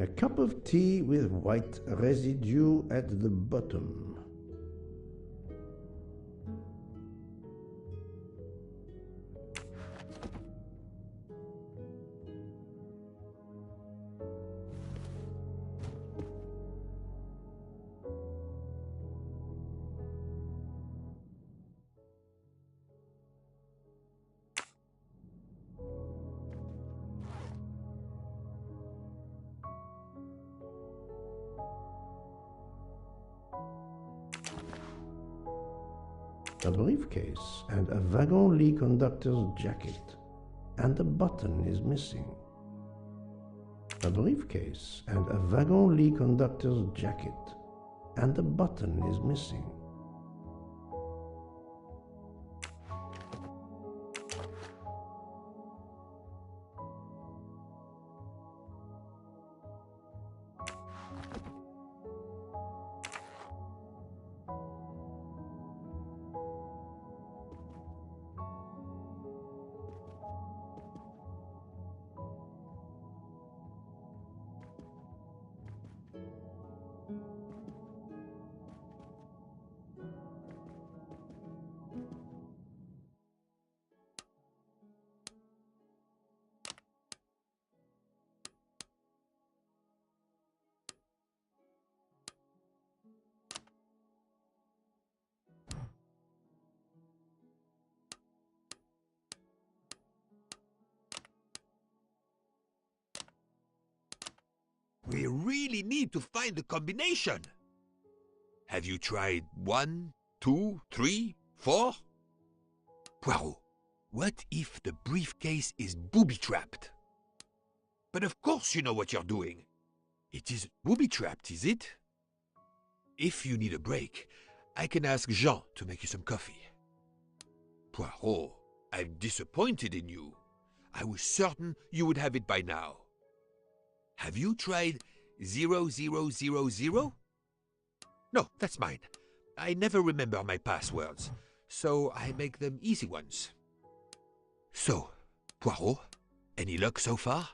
A cup of tea with white residue at the bottom. A briefcase and a wagon conductor's jacket, and a button is missing. A briefcase and a wagon conductor's jacket, and a button is missing. We really need to find the combination. Have you tried 1, 2, 3, 4? Poirot, what if the briefcase is booby-trapped? But of course you know what you're doing. It is booby-trapped, is it? If you need a break, I can ask Jean to make you some coffee. Poirot, I'm disappointed in you. I was certain you would have it by now. Have you tried 0000? No, that's mine. I never remember my passwords, so I make them easy ones. So, Poirot, any luck so far?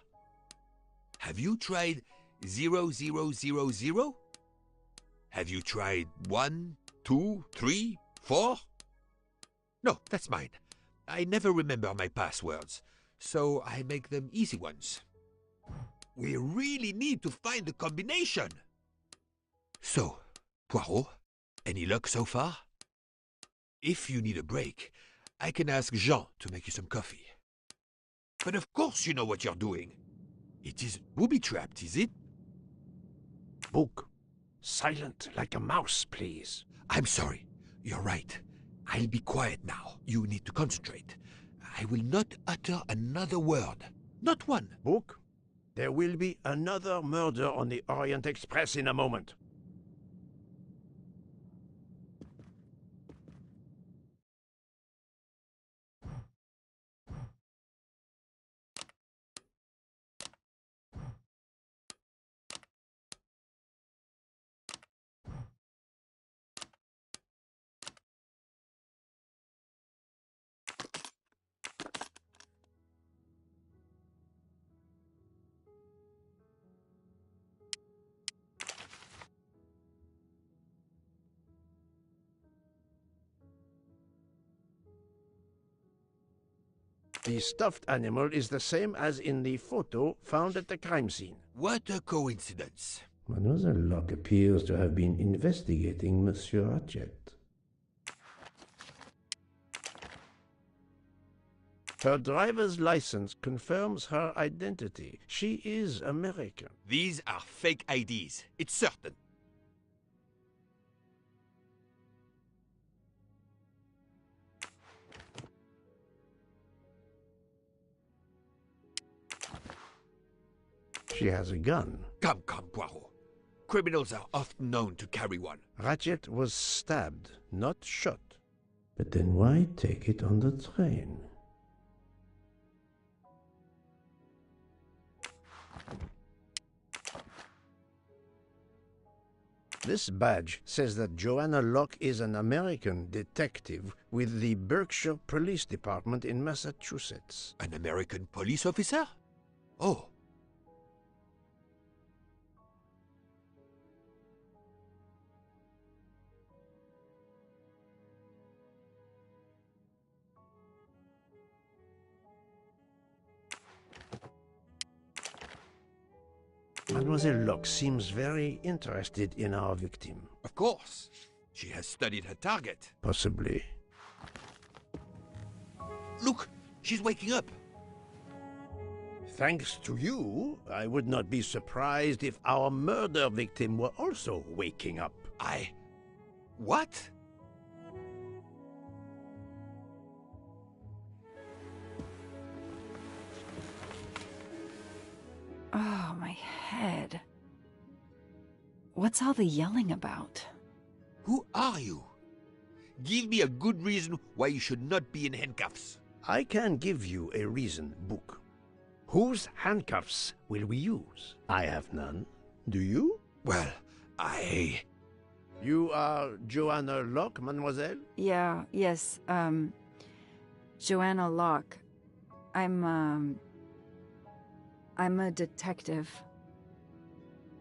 Have you tried 0000? Have you tried 1, 2, 3, 4? No, that's mine. I never remember my passwords, so I make them easy ones. We really need to find the combination. So, Poirot, any luck so far? If you need a break, I can ask Jean to make you some coffee. But of course you know what you're doing. It is booby-trapped, is it? Book. Silent like a mouse, please. I'm sorry. You're right. I'll be quiet now. You need to concentrate. I will not utter another word. Not one. Book. There will be another murder on the Orient Express in a moment. The stuffed animal is the same as in the photo found at the crime scene. What a coincidence. Mademoiselle Locke appears to have been investigating Monsieur Ratchet. Her driver's license confirms her identity. She is American. These are fake IDs. It's certain. She has a gun. Come, Poirot. Criminals are often known to carry one. Ratchet was stabbed, not shot. But then why take it on the train? This badge says that Joanna Locke is an American detective with the Berkshire Police Department in Massachusetts. An American police officer? Oh. Mademoiselle Locke seems very interested in our victim. Of course. She has studied her target. Possibly. Look, she's waking up. Thanks to you, I would not be surprised if our murder victim were also waking up. What? Oh, my head. What's all the yelling about? Who are you? Give me a good reason why you should not be in handcuffs. I can give you a reason, Book. Whose handcuffs will we use? I have none. Do you? Well, You are Joanna Locke, mademoiselle? Yes, Joanna Locke. I'm a detective.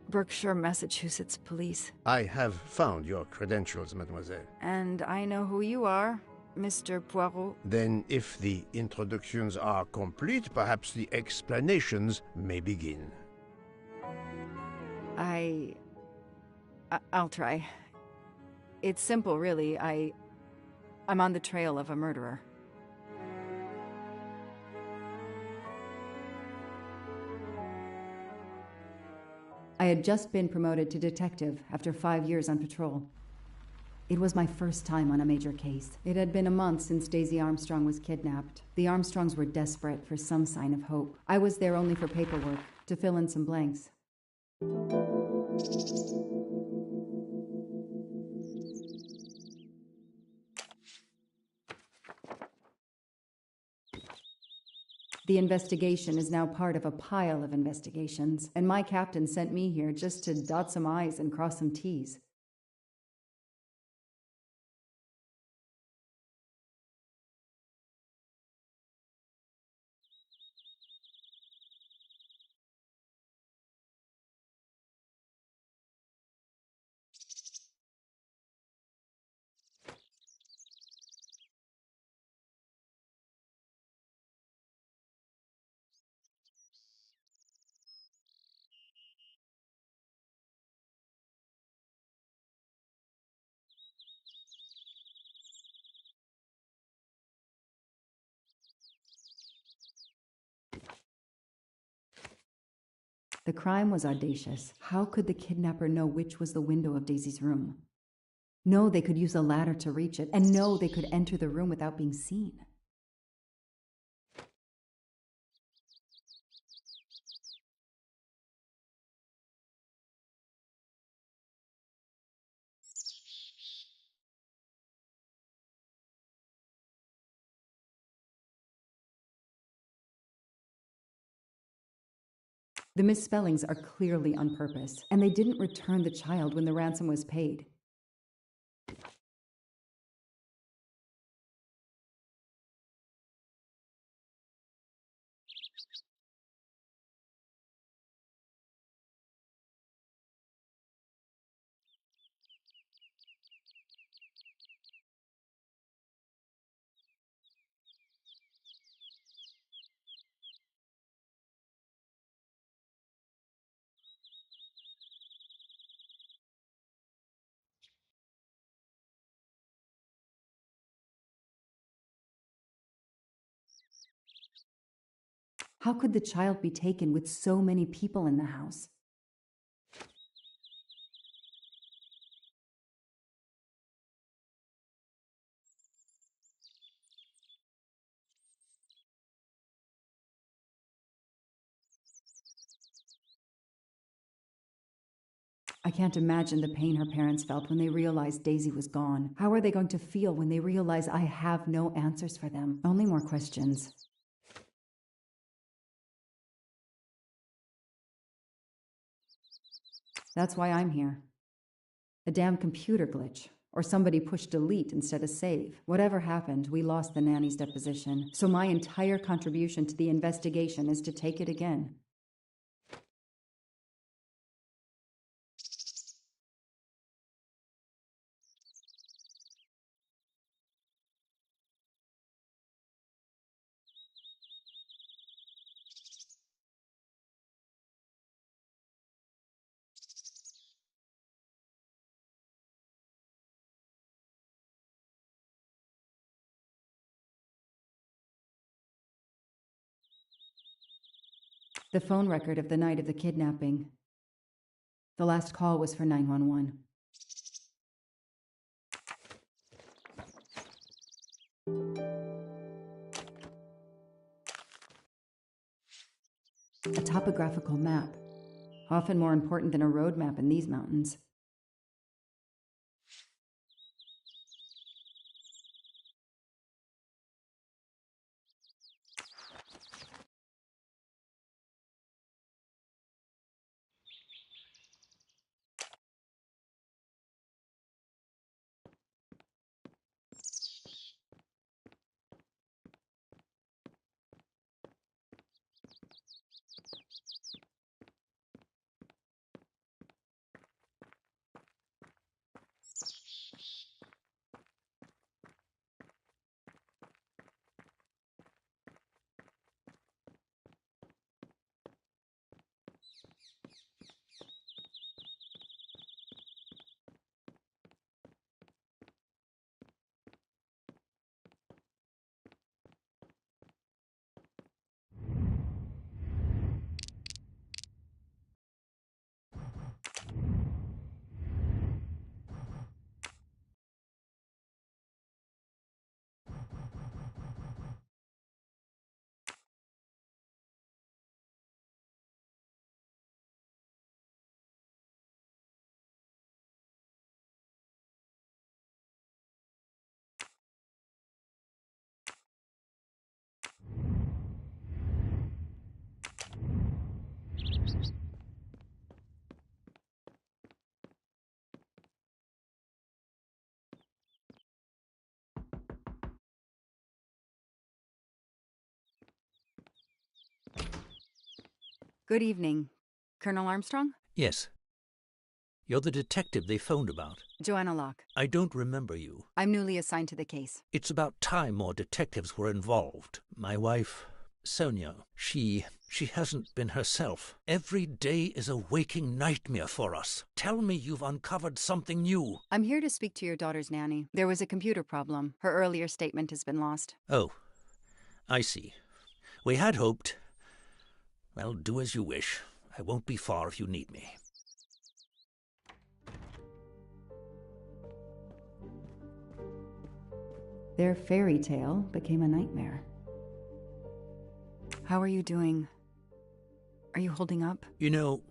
Berkshire, Massachusetts Police. I have found your credentials, mademoiselle. And I know who you are, Mr. Poirot. Then, if the introductions are complete, perhaps the explanations may begin. I'll try. It's simple, really. I'm on the trail of a murderer. I had just been promoted to detective after 5 years on patrol. It was my first time on a major case. It had been a month since Daisy Armstrong was kidnapped. The Armstrongs were desperate for some sign of hope. I was there only for paperwork, to fill in some blanks. The investigation is now part of a pile of investigations, and my captain sent me here just to dot some I's and cross some T's. The crime was audacious. How could the kidnapper know which was the window of Daisy's room? No, they could use a ladder to reach it, and no, they could enter the room without being seen. The misspellings are clearly on purpose, and they didn't return the child when the ransom was paid. How could the child be taken with so many people in the house? I can't imagine the pain her parents felt when they realized Daisy was gone. How are they going to feel when they realize I have no answers for them? Only more questions. That's why I'm here. A damn computer glitch. Or somebody pushed delete instead of save. Whatever happened, we lost the nanny's deposition. So my entire contribution to the investigation is to take it again. The phone record of the night of the kidnapping. The last call was for 911. A topographical map, often more important than a road map in these mountains. Good evening. Colonel Armstrong? Yes. You're the detective they phoned about. Joanna Locke. I don't remember you. I'm newly assigned to the case. It's about time more detectives were involved. My wife, Sonia, she hasn't been herself. Every day is a waking nightmare for us. Tell me you've uncovered something new. I'm here to speak to your daughter's nanny. There was a computer problem. Her earlier statement has been lost. Oh, I see. We had hoped. Well, do as you wish. I won't be far if you need me. Their fairy tale became a nightmare. How are you doing? Are you holding up? You know,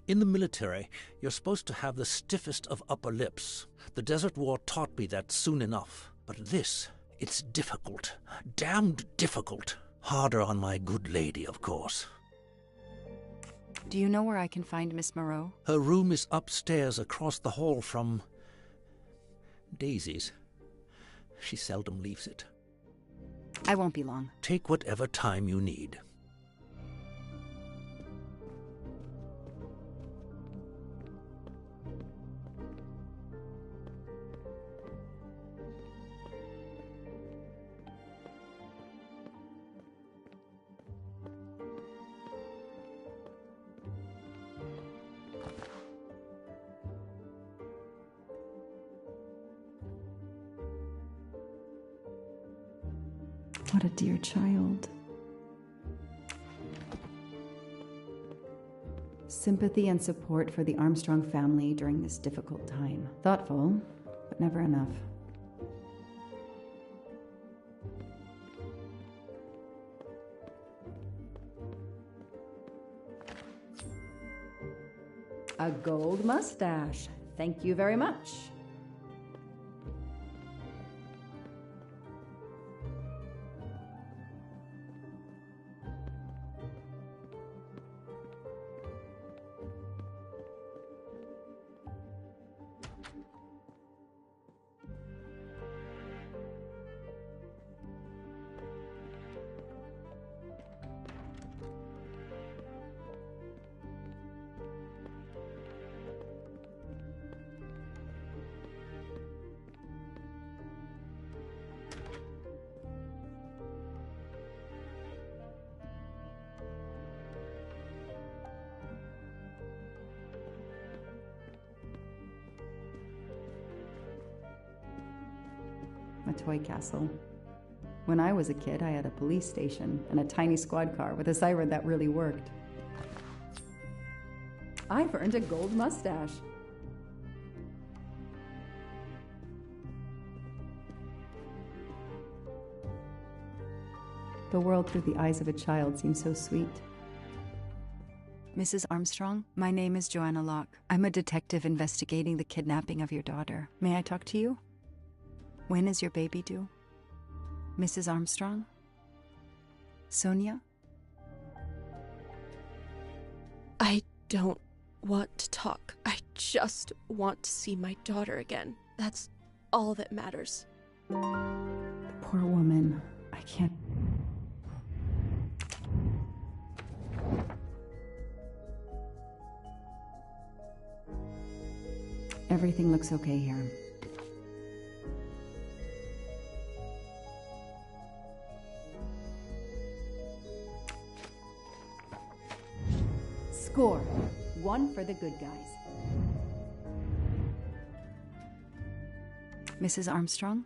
in the military, you're supposed to have the stiffest of upper lips. The Desert War taught me that soon enough. But this, it's difficult. Damned difficult. Harder on my good lady, of course. Do you know where I can find Miss Moreau? Her room is upstairs across the hall from Daisy's. She seldom leaves it. I won't be long. Take whatever time you need. What a dear child. Sympathy and support for the Armstrong family during this difficult time. Thoughtful, but never enough. A gold mustache. Thank you very much. a toy castle. When I was a kid, I had a police station and a tiny squad car with a siren that really worked. I've earned a gold mustache. The world through the eyes of a child seems so sweet. Mrs. Armstrong, my name is Joanna Locke. I'm a detective investigating the kidnapping of your daughter. May I talk to you? When is your baby due? Mrs. Armstrong? Sonia? I don't want to talk. I just want to see my daughter again. That's all that matters. The poor woman. I can't... Everything looks okay here. Score. 1 for the good guys. Mrs. Armstrong?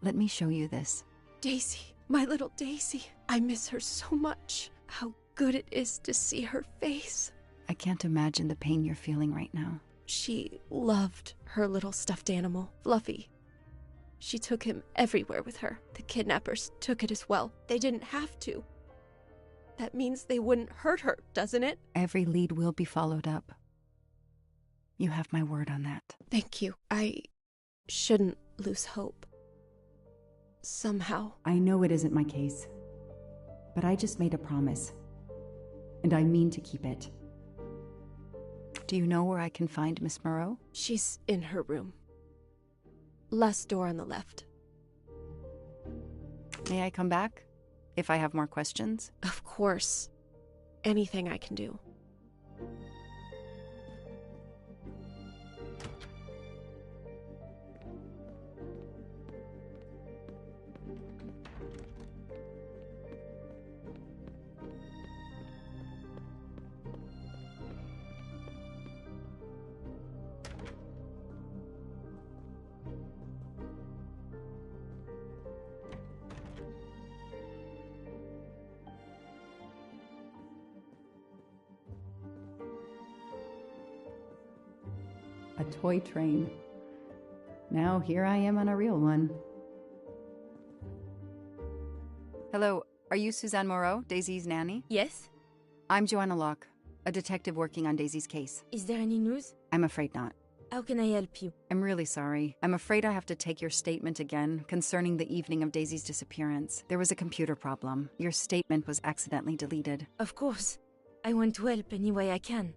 Let me show you this. Daisy, my little Daisy. I miss her so much. How good it is to see her face. I can't imagine the pain you're feeling right now. She loved her little stuffed animal, Fluffy. She took him everywhere with her. The kidnappers took it as well. They didn't have to. That means they wouldn't hurt her, doesn't it? Every lead will be followed up. You have my word on that. Thank you. I shouldn't lose hope. Somehow. I know it isn't my case, but I just made a promise, and I mean to keep it. Do you know where I can find Miss Moreau? She's in her room. Last door on the left. May I come back? If I have more questions? Of course. Anything I can do. A toy train. Now here I am on a real one. Hello, are you Suzanne Moreau, Daisy's nanny? Yes? I'm Joanna Locke, a detective working on Daisy's case. Is there any news? I'm afraid not. How can I help you? I'm really sorry. I'm afraid I have to take your statement again concerning the evening of Daisy's disappearance. There was a computer problem. Your statement was accidentally deleted. Of course. I want to help any way I can.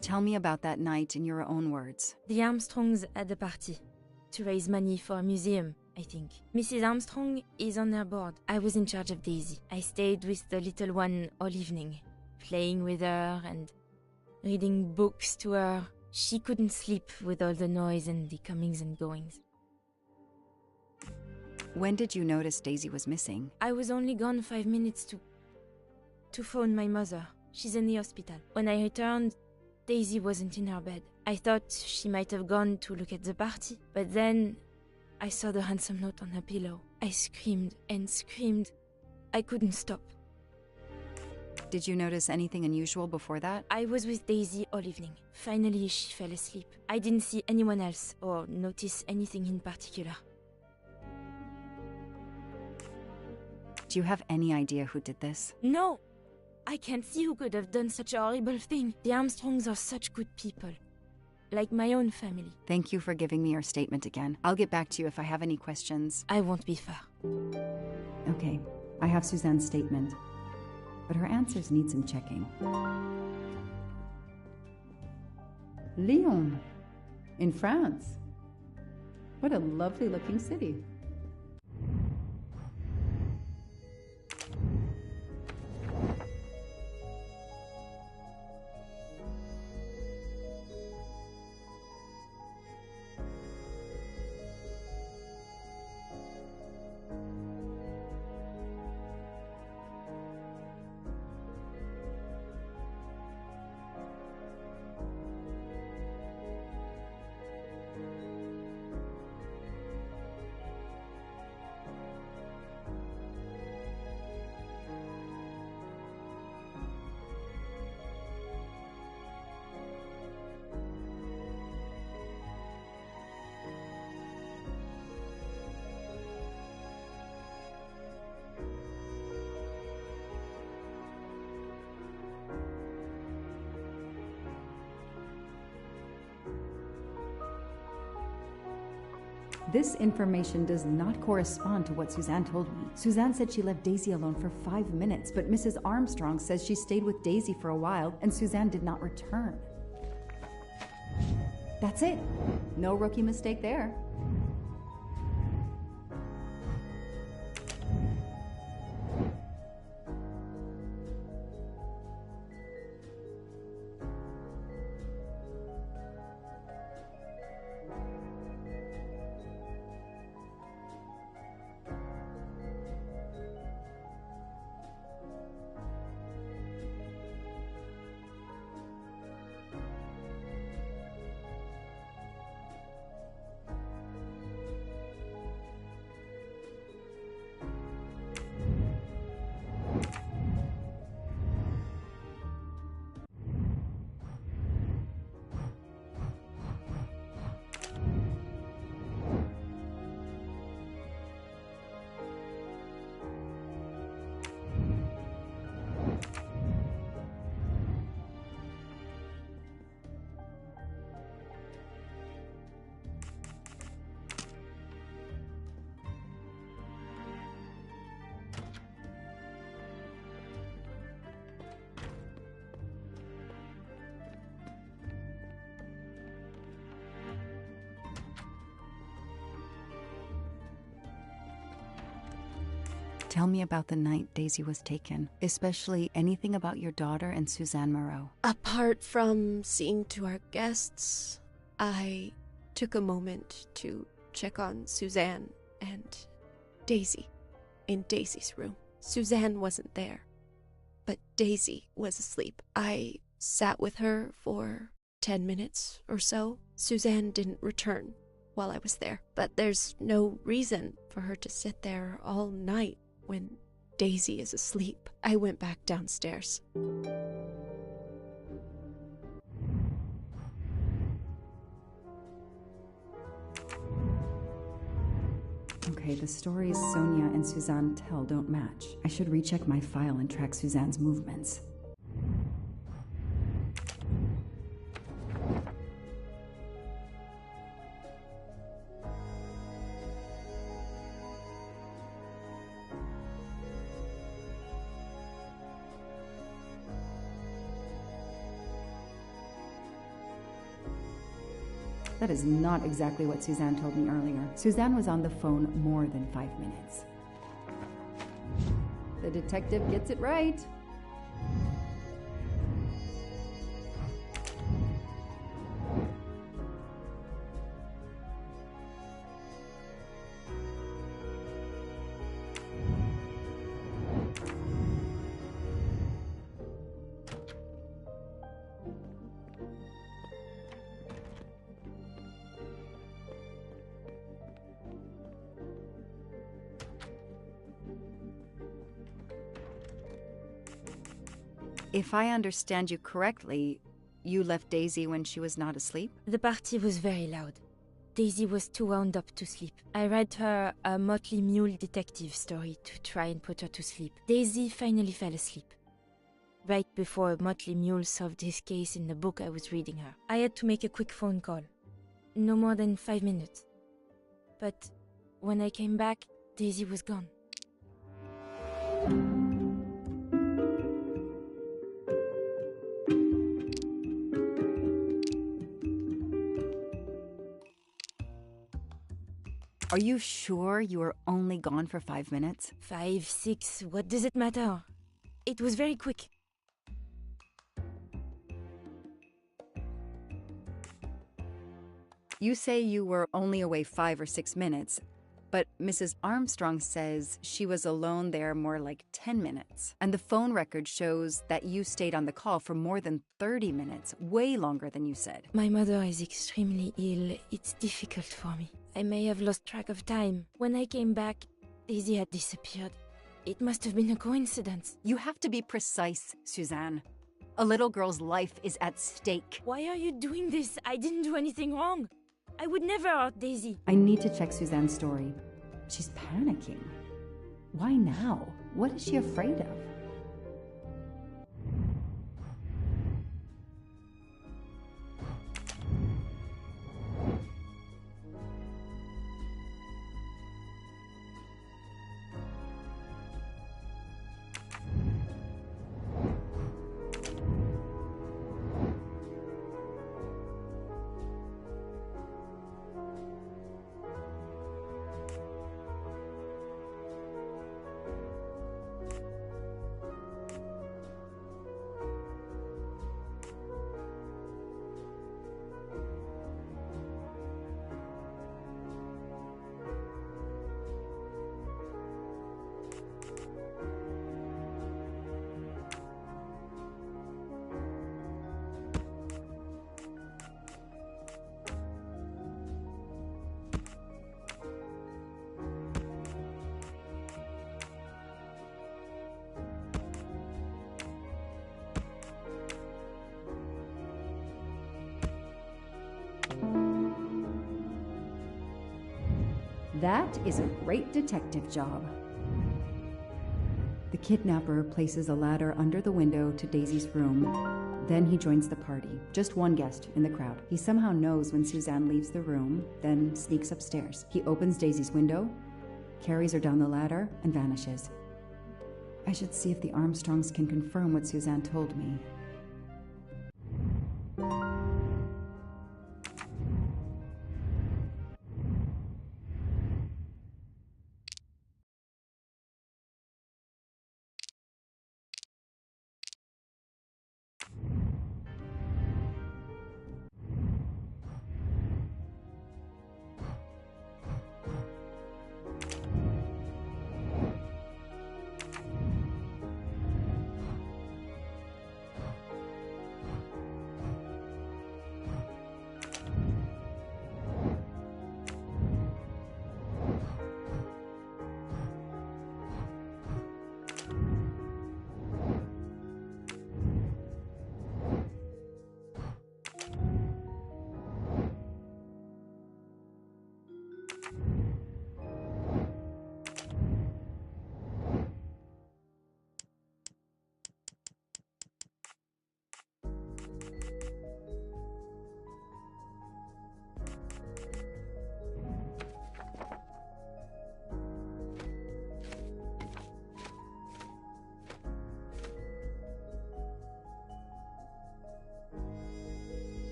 Tell me about that night in your own words. The Armstrongs had a party to raise money for a museum, I think. Mrs. Armstrong is on her board. I was in charge of Daisy. I stayed with the little one all evening, playing with her and reading books to her. She couldn't sleep with all the noise and the comings and goings. When did you notice Daisy was missing? I was only gone 5 minutes to phone my mother. She's in the hospital. When I returned, Daisy wasn't in her bed. I thought she might have gone to look at the party, but then I saw the ransom note on her pillow. I screamed and screamed. I couldn't stop. Did you notice anything unusual before that? I was with Daisy all evening. Finally, she fell asleep. I didn't see anyone else or notice anything in particular. Do you have any idea who did this? No! I can't see who could have done such a horrible thing. The Armstrongs are such good people. Like my own family. Thank you for giving me your statement again. I'll get back to you if I have any questions. I won't be far. Okay, I have Suzanne's statement, but her answers need some checking. Lyon, in France. What a lovely looking city. This information does not correspond to what Suzanne told me. Suzanne said she left Daisy alone for 5 minutes, but Mrs. Armstrong says she stayed with Daisy for a while and Suzanne did not return. That's it. No rookie mistake there. Tell me about the night Daisy was taken, especially anything about your daughter and Suzanne Moreau. Apart from seeing to our guests, I took a moment to check on Suzanne and Daisy in Daisy's room. Suzanne wasn't there, but Daisy was asleep. I sat with her for 10 minutes or so. Suzanne didn't return while I was there, but there's no reason for her to sit there all night when Daisy is asleep. I went back downstairs. Okay, the stories Sonia and Suzanne tell don't match. I should recheck my file and track Suzanne's movements. That is not exactly what Suzanne told me earlier. Suzanne was on the phone more than 5 minutes. The detective gets it right. If I understand you correctly, you left Daisy when she was not asleep? The party was very loud. Daisy was too wound up to sleep. I read her a Motley Mule detective story to try and put her to sleep. Daisy finally fell asleep. Right before Motley Mule solved his case in the book I was reading her. I had to make a quick phone call. No more than 5 minutes. But when I came back, Daisy was gone. Are you sure you were only gone for 5 minutes? 5, 6, what does it matter? It was very quick. You say you were only away 5 or 6 minutes, but Mrs. Armstrong says she was alone there more like 10 minutes. And the phone record shows that you stayed on the call for more than 30 minutes, way longer than you said. My mother is extremely ill. It's difficult for me. I may have lost track of time. When I came back, Daisy had disappeared. It must have been a coincidence. You have to be precise, Suzanne. A little girl's life is at stake. Why are you doing this? I didn't do anything wrong. I would never hurt Daisy. I need to check Suzanne's story. She's panicking. Why now? What is she afraid of? That is a great detective job. The kidnapper places a ladder under the window to Daisy's room. Then he joins the party, just one guest in the crowd. He somehow knows when Suzanne leaves the room, then sneaks upstairs. He opens Daisy's window, carries her down the ladder, and vanishes. I should see if the Armstrongs can confirm what Suzanne told me.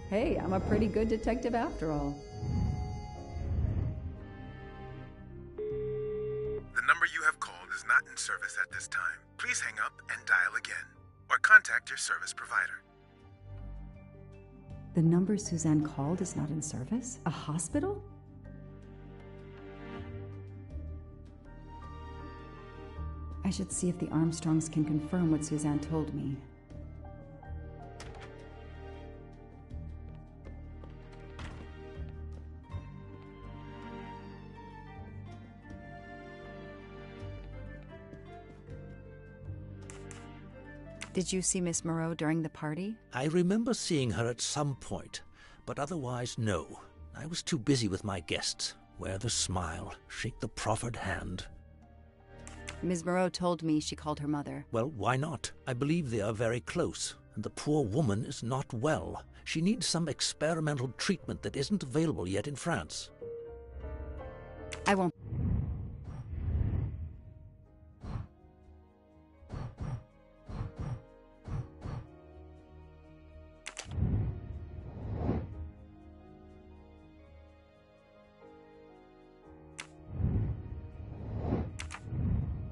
Hey, I'm a pretty good detective after all. The number you have called is not in service at this time. Please hang up and dial again, or contact your service provider. The number Suzanne called is not in service? A hospital? I should see if the Armstrongs can confirm what Suzanne told me. Did you see Miss Moreau during the party? I remember seeing her at some point, but otherwise no. I was too busy with my guests. Wear the smile, shake the proffered hand. Ms. Moreau told me she called her mother. Well, why not? I believe they are very close, and the poor woman is not well. She needs some experimental treatment that isn't available yet in France. I won't.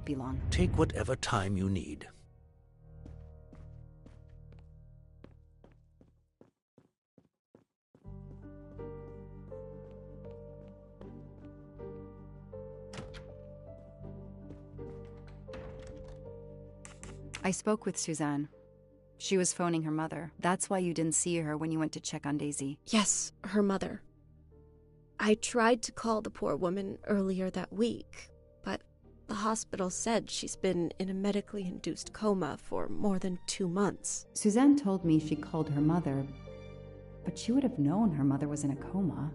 Be long. Take whatever time you need. I spoke with Suzanne. She was phoning her mother. That's why you didn't see her when you went to check on Daisy. Yes, her mother. I tried to call the poor woman earlier that week, but the hospital said she's been in a medically induced coma for more than 2 months. Suzanne told me she called her mother, but she would have known her mother was in a coma.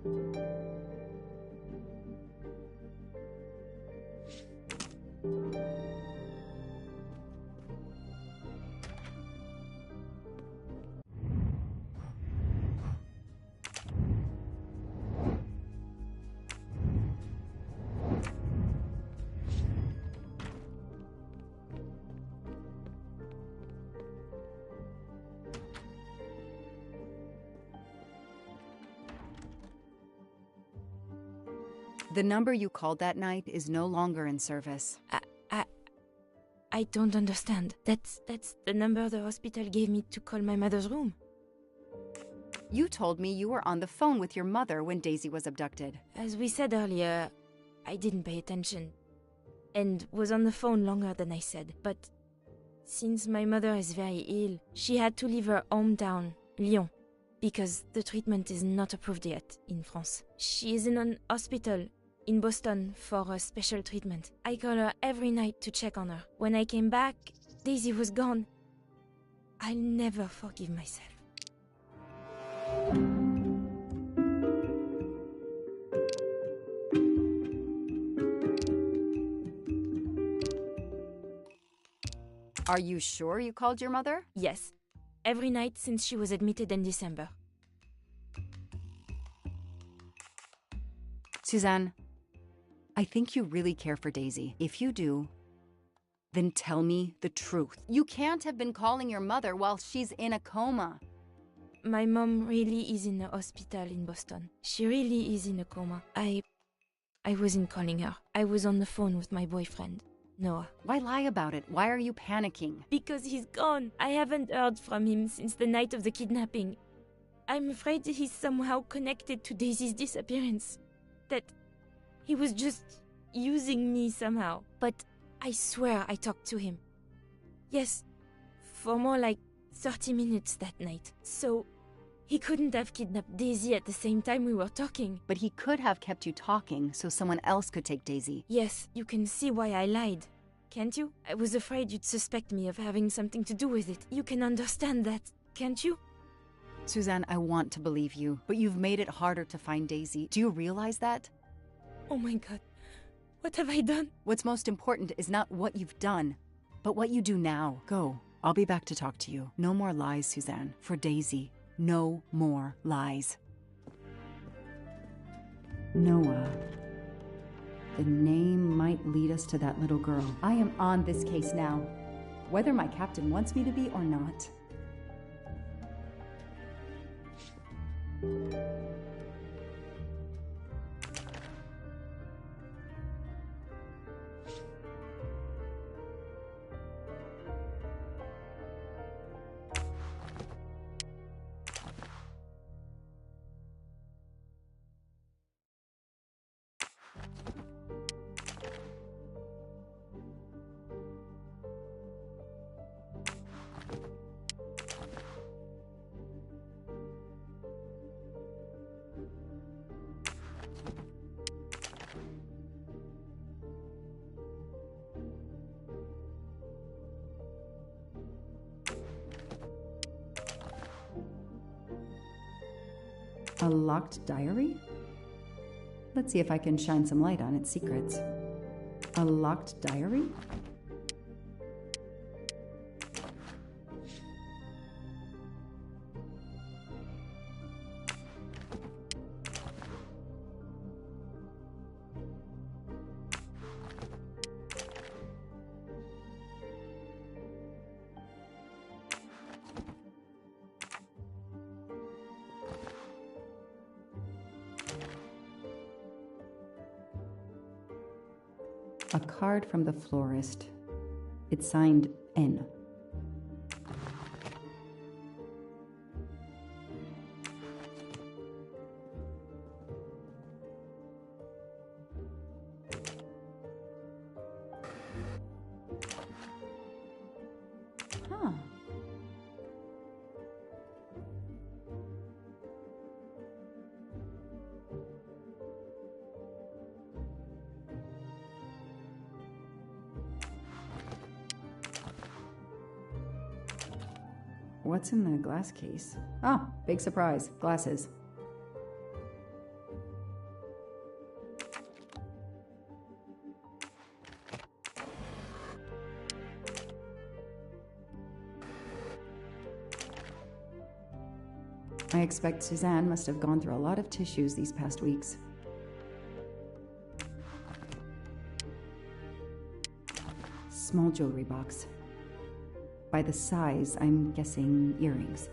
The number you called that night is no longer in service. I don't understand. That's the number the hospital gave me to call my mother's room. You told me you were on the phone with your mother when Daisy was abducted. As we said earlier, I didn't pay attention and was on the phone longer than I said. But since my mother is very ill, she had to leave her hometown, Lyon, because the treatment is not approved yet in France. She is in an hospital in Boston for a special treatment. I call her every night to check on her. When I came back, Daisy was gone. I'll never forgive myself. Are you sure you called your mother? Yes. Every night since she was admitted in December. Suzanne, I think you really care for Daisy. If you do, then tell me the truth. You can't have been calling your mother while she's in a coma. My mom really is in a hospital in Boston. She really is in a coma. I wasn't calling her. I was on the phone with my boyfriend, Noah. Why lie about it? Why are you panicking? Because he's gone. I haven't heard from him since the night of the kidnapping. I'm afraid he's somehow connected to Daisy's disappearance. That he was just using me somehow. But I swear I talked to him. Yes, for more like 30 minutes that night. So he couldn't have kidnapped Daisy at the same time we were talking. But he could have kept you talking so someone else could take Daisy. Yes, you can see why I lied. Can't you? I was afraid you'd suspect me of having something to do with it. You can understand that, can't you? Suzanne, I want to believe you, but you've made it harder to find Daisy. Do you realize that? Oh my God. What have I done? What's most important is not what you've done, but what you do now. Go. I'll be back to talk to you. No more lies, Suzanne. For Daisy, no more lies. Noah. The name might lead us to that little girl. I am on this case now, whether my captain wants me to be or not. A locked diary? Let's see if I can shine some light on its secrets. A locked diary? A card from the florist. It's signed N. Huh. What's in the glass case? Ah, big surprise. Glasses. I expect Suzanne must have gone through a lot of tissues these past weeks. Small jewelry box. By the size, I'm guessing earrings.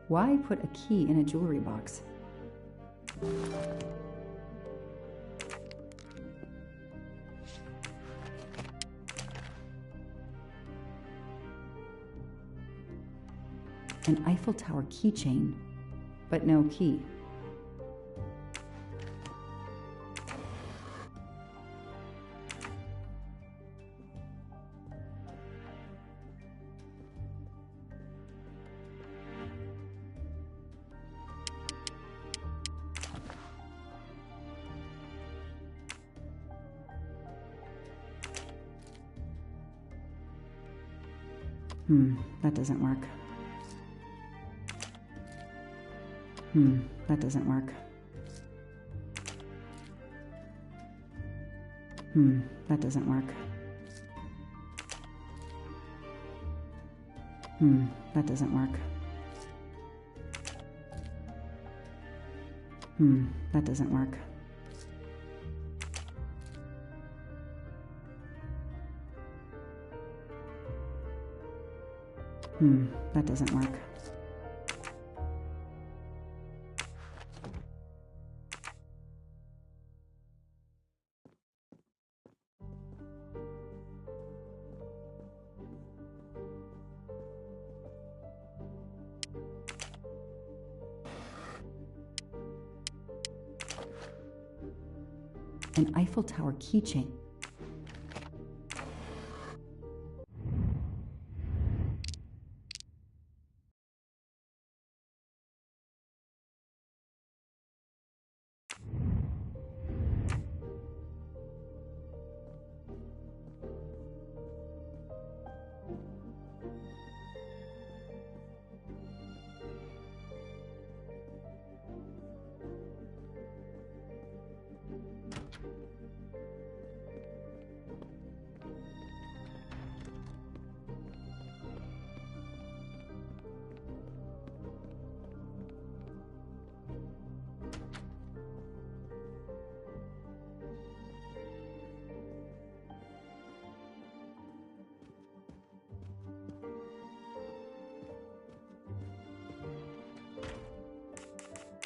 Why put a key in a jewelry box? An Eiffel Tower keychain, but no key. That doesn't work. That doesn't work. That doesn't work. That doesn't work. That doesn't work. That doesn't work. An Eiffel Tower keychain.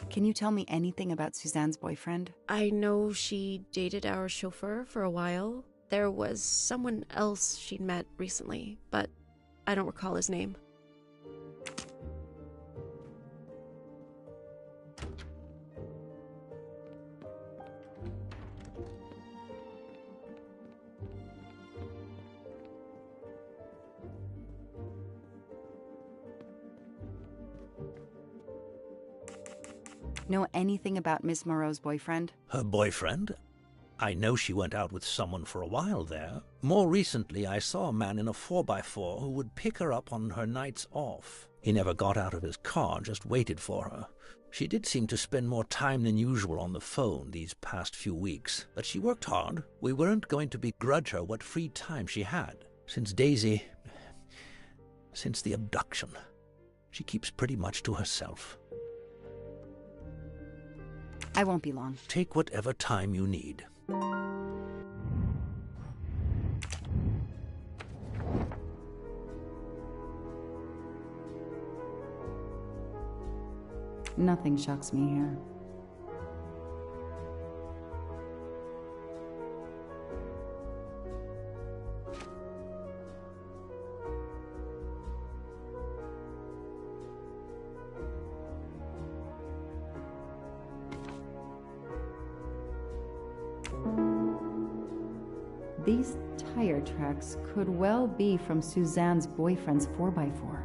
Can you tell me anything about Suzanne's boyfriend? I know she dated our chauffeur for a while. There was someone else she'd met recently, but I don't recall his name. Know anything about Miss Moreau's boyfriend? Her boyfriend? I know she went out with someone for a while there. More recently, I saw a man in a 4x4 who would pick her up on her nights off. He never got out of his car, just waited for her. She did seem to spend more time than usual on the phone these past few weeks, but she worked hard. We weren't going to begrudge her what free time she had. Since the abduction, she keeps pretty much to herself. I won't be long. Take whatever time you need. Nothing shocks me here. These tire tracks could well be from Suzanne's boyfriend's 4x4.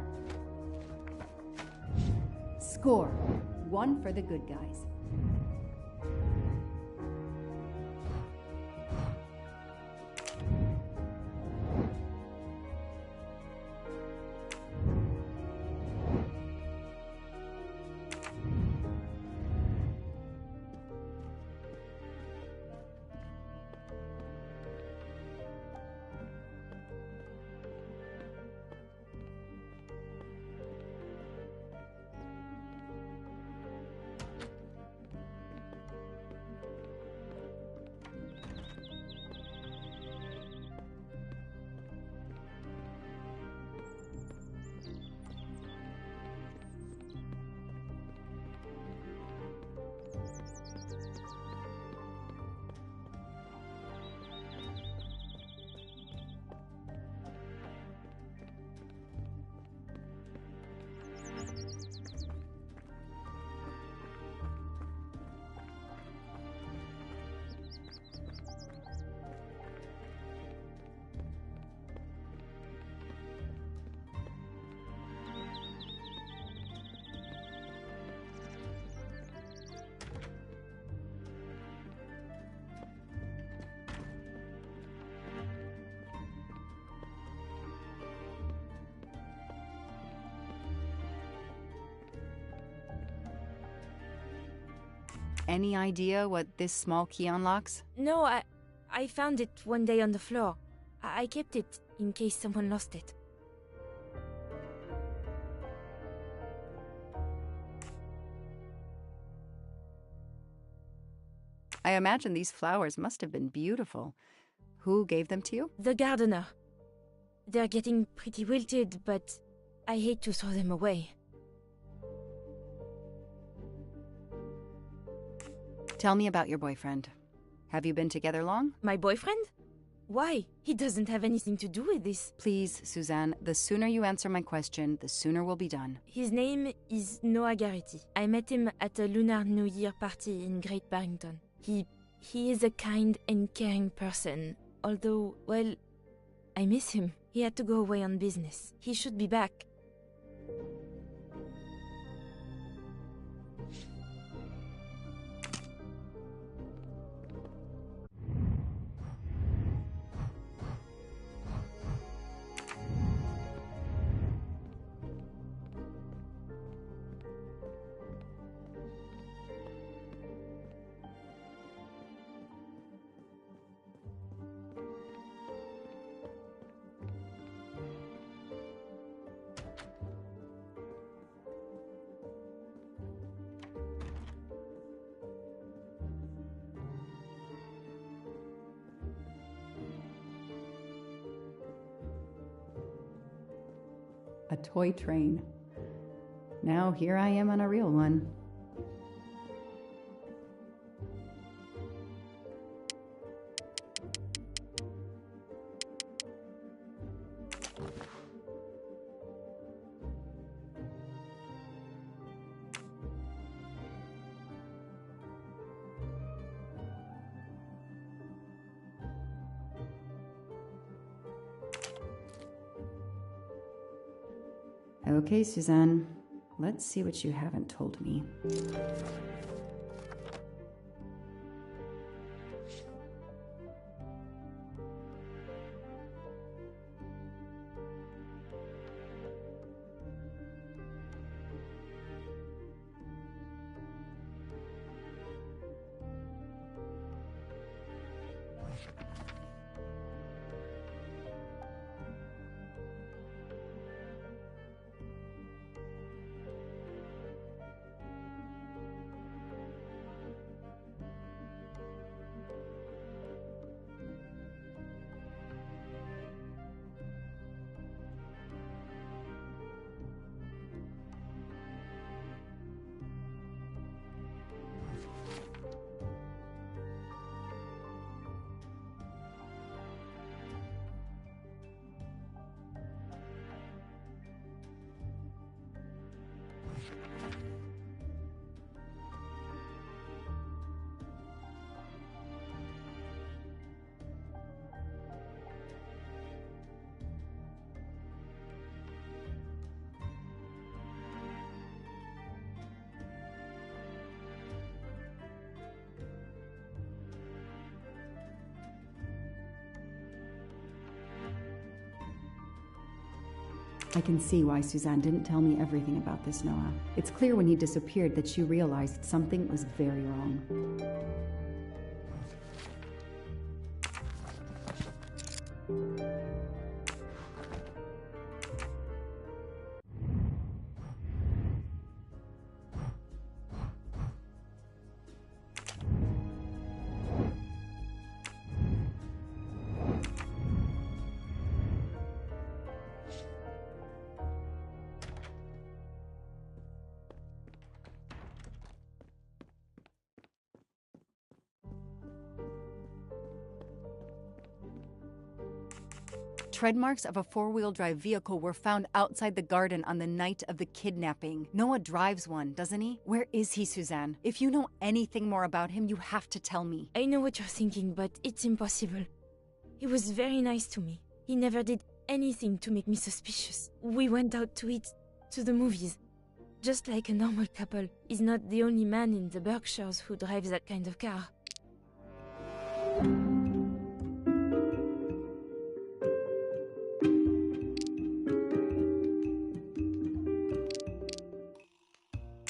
Score. 1 for the good guys. Any idea what this small key unlocks? No, I found it one day on the floor. I kept it in case someone lost it. I imagine these flowers must have been beautiful. Who gave them to you? The gardener. They're getting pretty wilted, but I hate to throw them away. Tell me about your boyfriend. Have you been together long? My boyfriend? Why? He doesn't have anything to do with this. Please, Suzanne, the sooner you answer my question, the sooner we'll be done. His name is Noah Garrity. I met him at a Lunar New Year party in Great Barrington. He is a kind and caring person, although, well, I miss him. He had to go away on business. He should be back. A toy train. Now here I am on a real one. Okay, Suzanne, let's see what you haven't told me. I can see why Suzanne didn't tell me everything about this, Noah. It's clear when he disappeared that she realized something was very wrong. Tread marks of a four-wheel drive vehicle were found outside the garden on the night of the kidnapping. Noah drives one, doesn't he? Where is he, Suzanne? If you know anything more about him, you have to tell me. I know what you're thinking, but it's impossible. He was very nice to me. He never did anything to make me suspicious. We went out to eat, to the movies. Just like a normal couple. He's not the only man in the Berkshires who drives that kind of car.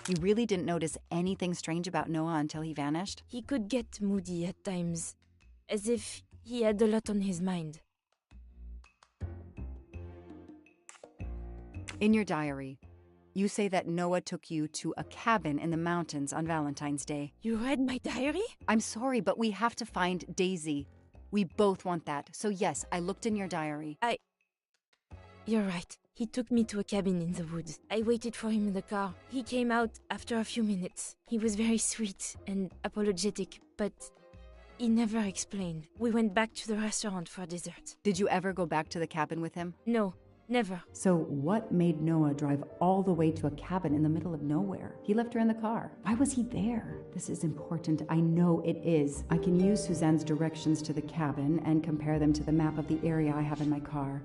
You really didn't notice anything strange about Noah until he vanished? He could get moody at times, as if he had a lot on his mind. In your diary, you say that Noah took you to a cabin in the mountains on Valentine's Day. You read my diary? I'm sorry, but we have to find Daisy. We both want that. So yes, I looked in your diary. You're right. He took me to a cabin in the woods. I waited for him in the car. He came out after a few minutes. He was very sweet and apologetic, but he never explained. We went back to the restaurant for dessert. Did you ever go back to the cabin with him? No, never. So what made Noah drive all the way to a cabin in the middle of nowhere? He left her in the car. Why was he there? This is important. I know it is. I can use Suzanne's directions to the cabin and compare them to the map of the area I have in my car.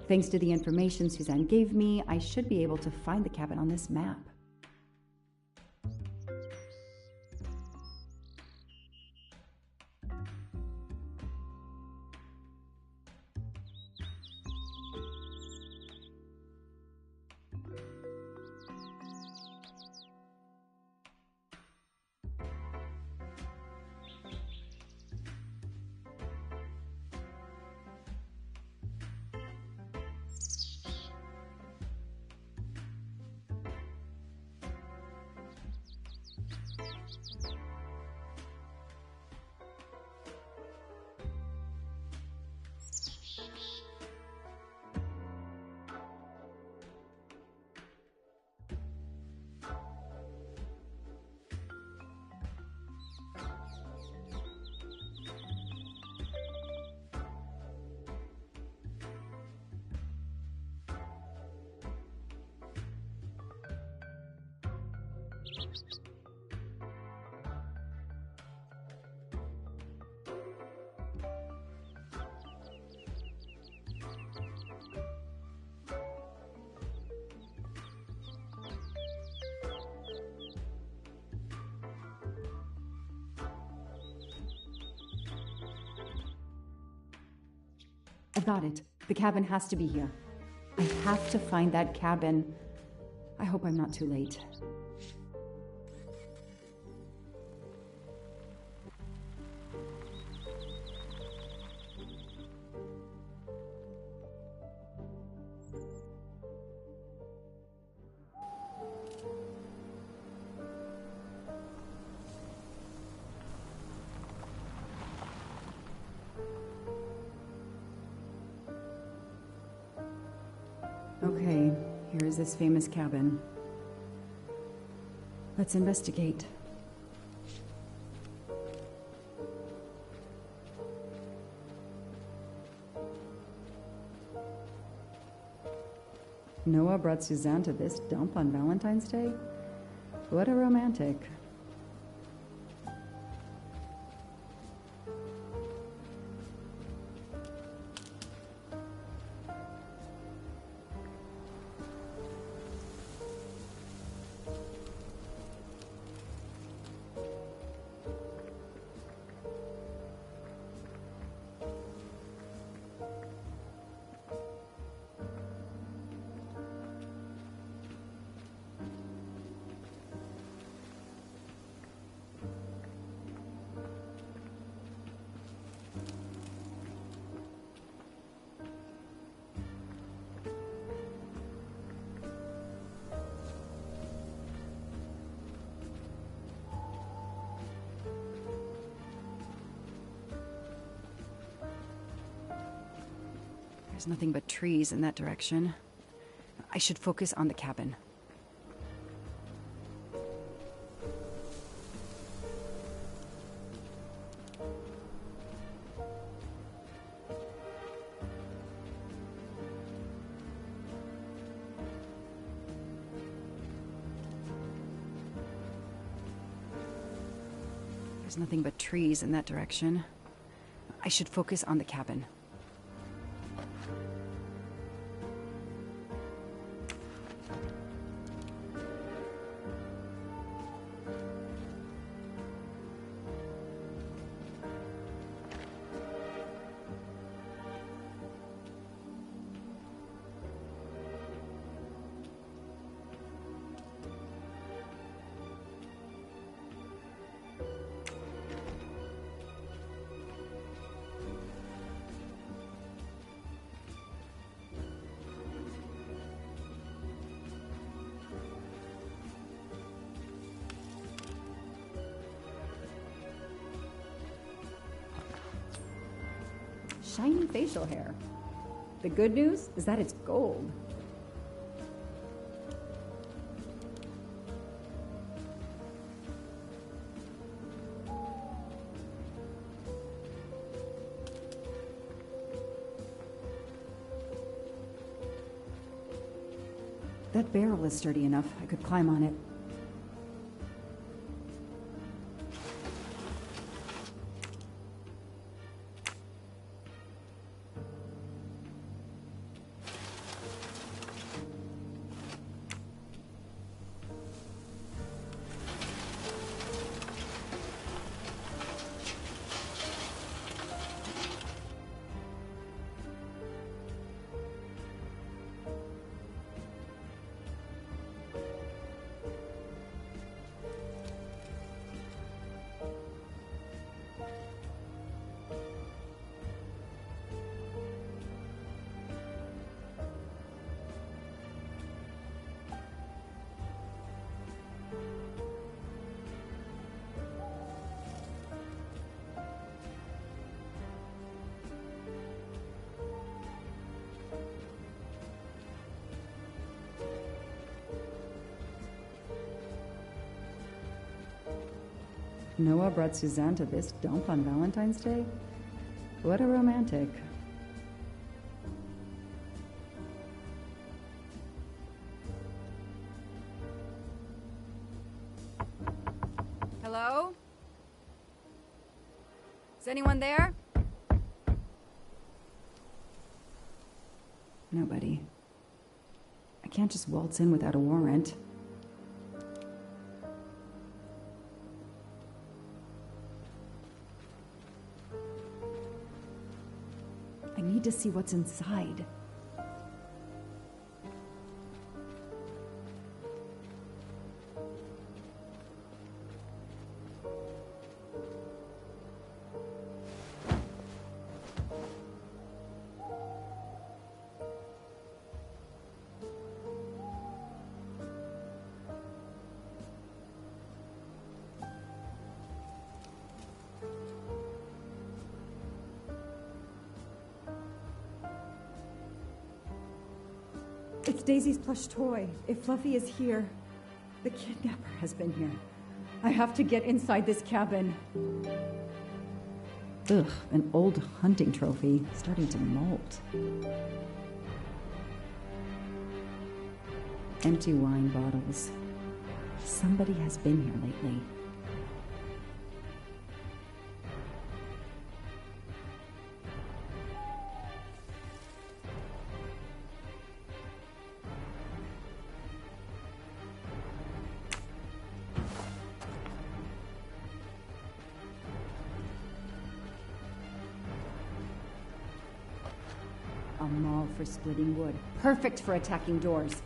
Thanks to the information Suzanne gave me, I should be able to find the cabin on this map. I got it. The cabin has to be here. I have to find that cabin. I hope I'm not too late. Okay, here is this famous cabin. Let's investigate. Noah brought Suzanne to this dump on Valentine's Day? What a romantic. There's nothing but trees in that direction. I should focus on the cabin. There's nothing but trees in that direction. I should focus on the cabin. Shiny facial hair. The good news is that it's gold. That barrel is sturdy enough. I could climb on it. Noah brought Suzanne to this dump on Valentine's Day? What a romantic. Hello? Is anyone there? Nobody. I can't just waltz in without a warrant. I need to see what's inside. It's Daisy's plush toy. If Fluffy is here, the kidnapper has been here. I have to get inside this cabin. Ugh, an old hunting trophy starting to molt. Empty wine bottles. Somebody has been here lately. A maul for splitting wood. Perfect for attacking doors.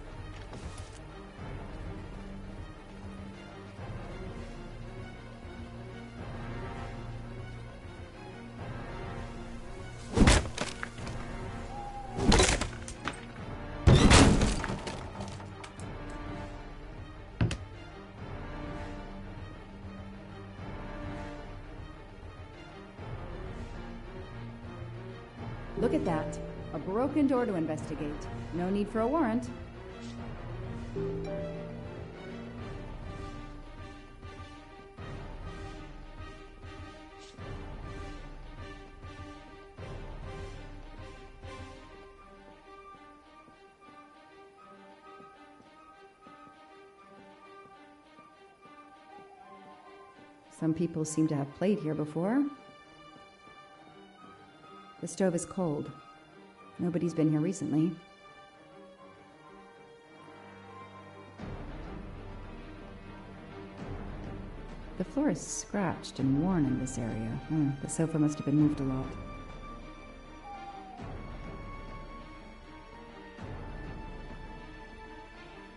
Look at that. A broken door to investigate. No need for a warrant. Some people seem to have played here before. The stove is cold. Nobody's been here recently. The floor is scratched and worn in this area. The sofa must have been moved a lot.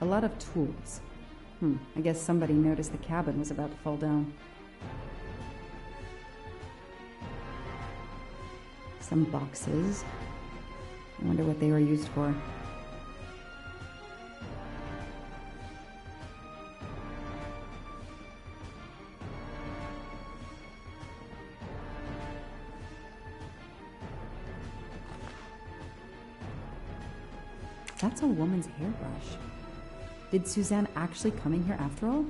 A lot of tools. I guess somebody noticed the cabin was about to fall down. Some boxes. I wonder what they were used for. That's a woman's hairbrush. Did Suzanne actually come in here after all?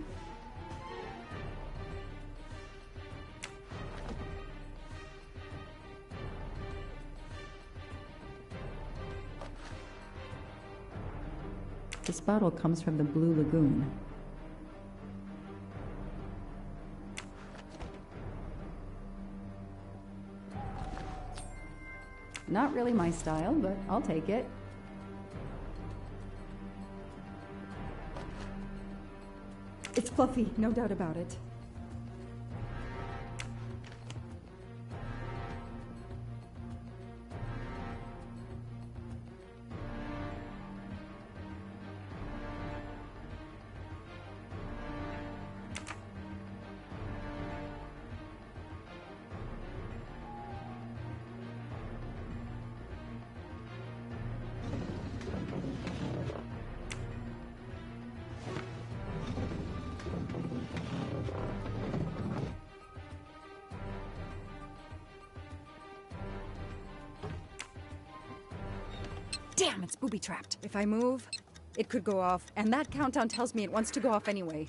This bottle comes from the Blue Lagoon. Not really my style, but I'll take it. It's fluffy, no doubt about it. Damn, it's booby-trapped. If I move, it could go off, and that countdown tells me it wants to go off anyway.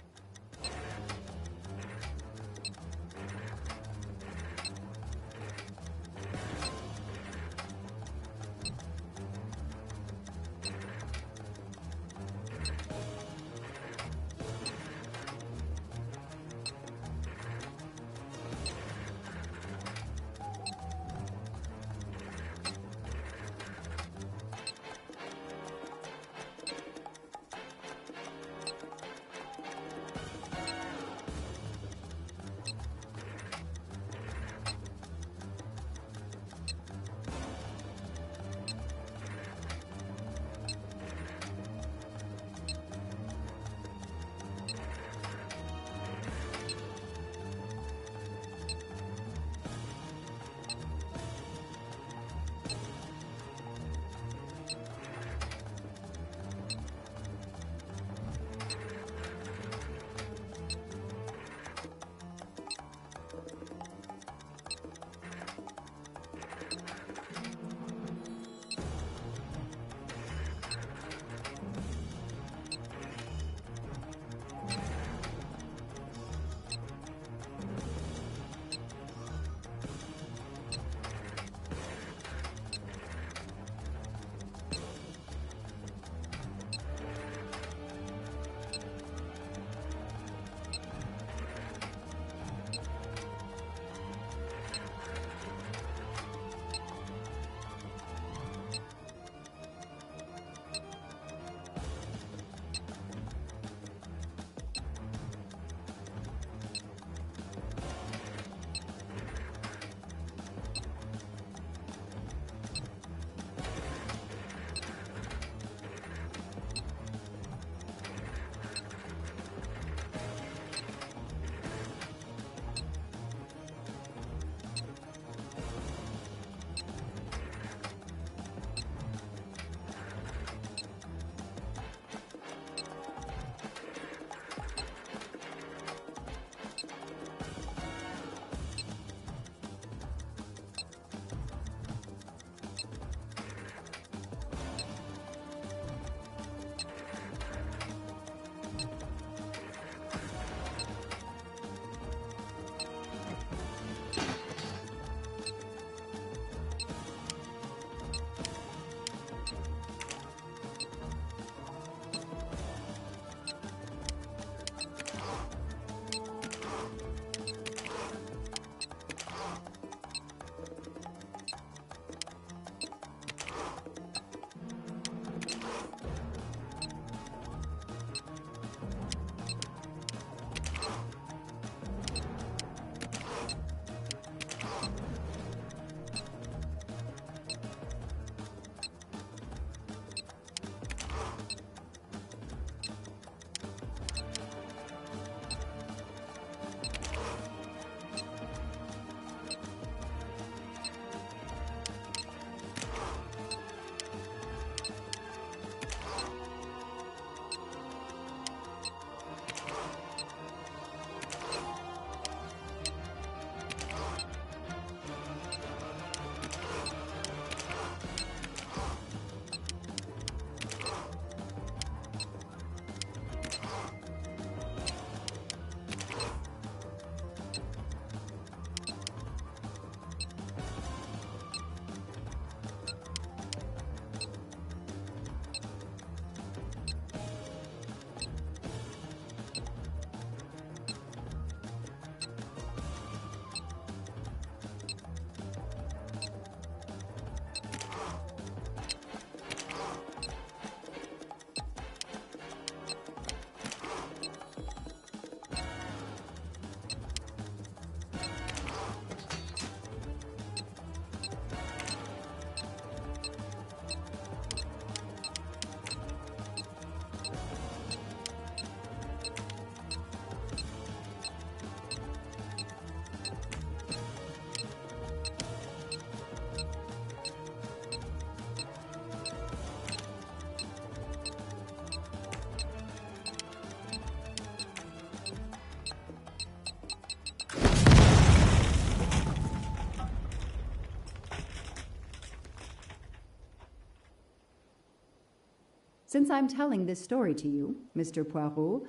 Since I'm telling this story to you, Mr. Poirot,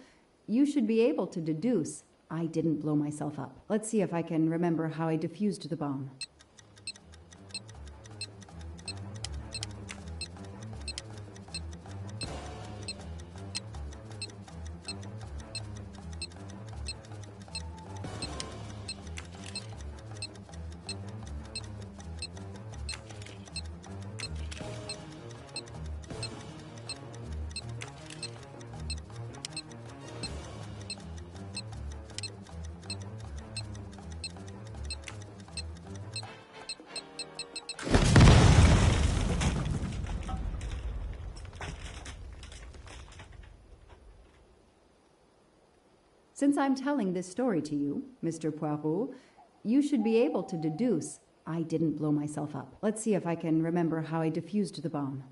you should be able to deduce I didn't blow myself up. Let's see if I can remember how I defused the bomb. Since I'm telling this story to you, Mr. Poirot, you should be able to deduce I didn't blow myself up. Let's see if I can remember how I defused the bomb.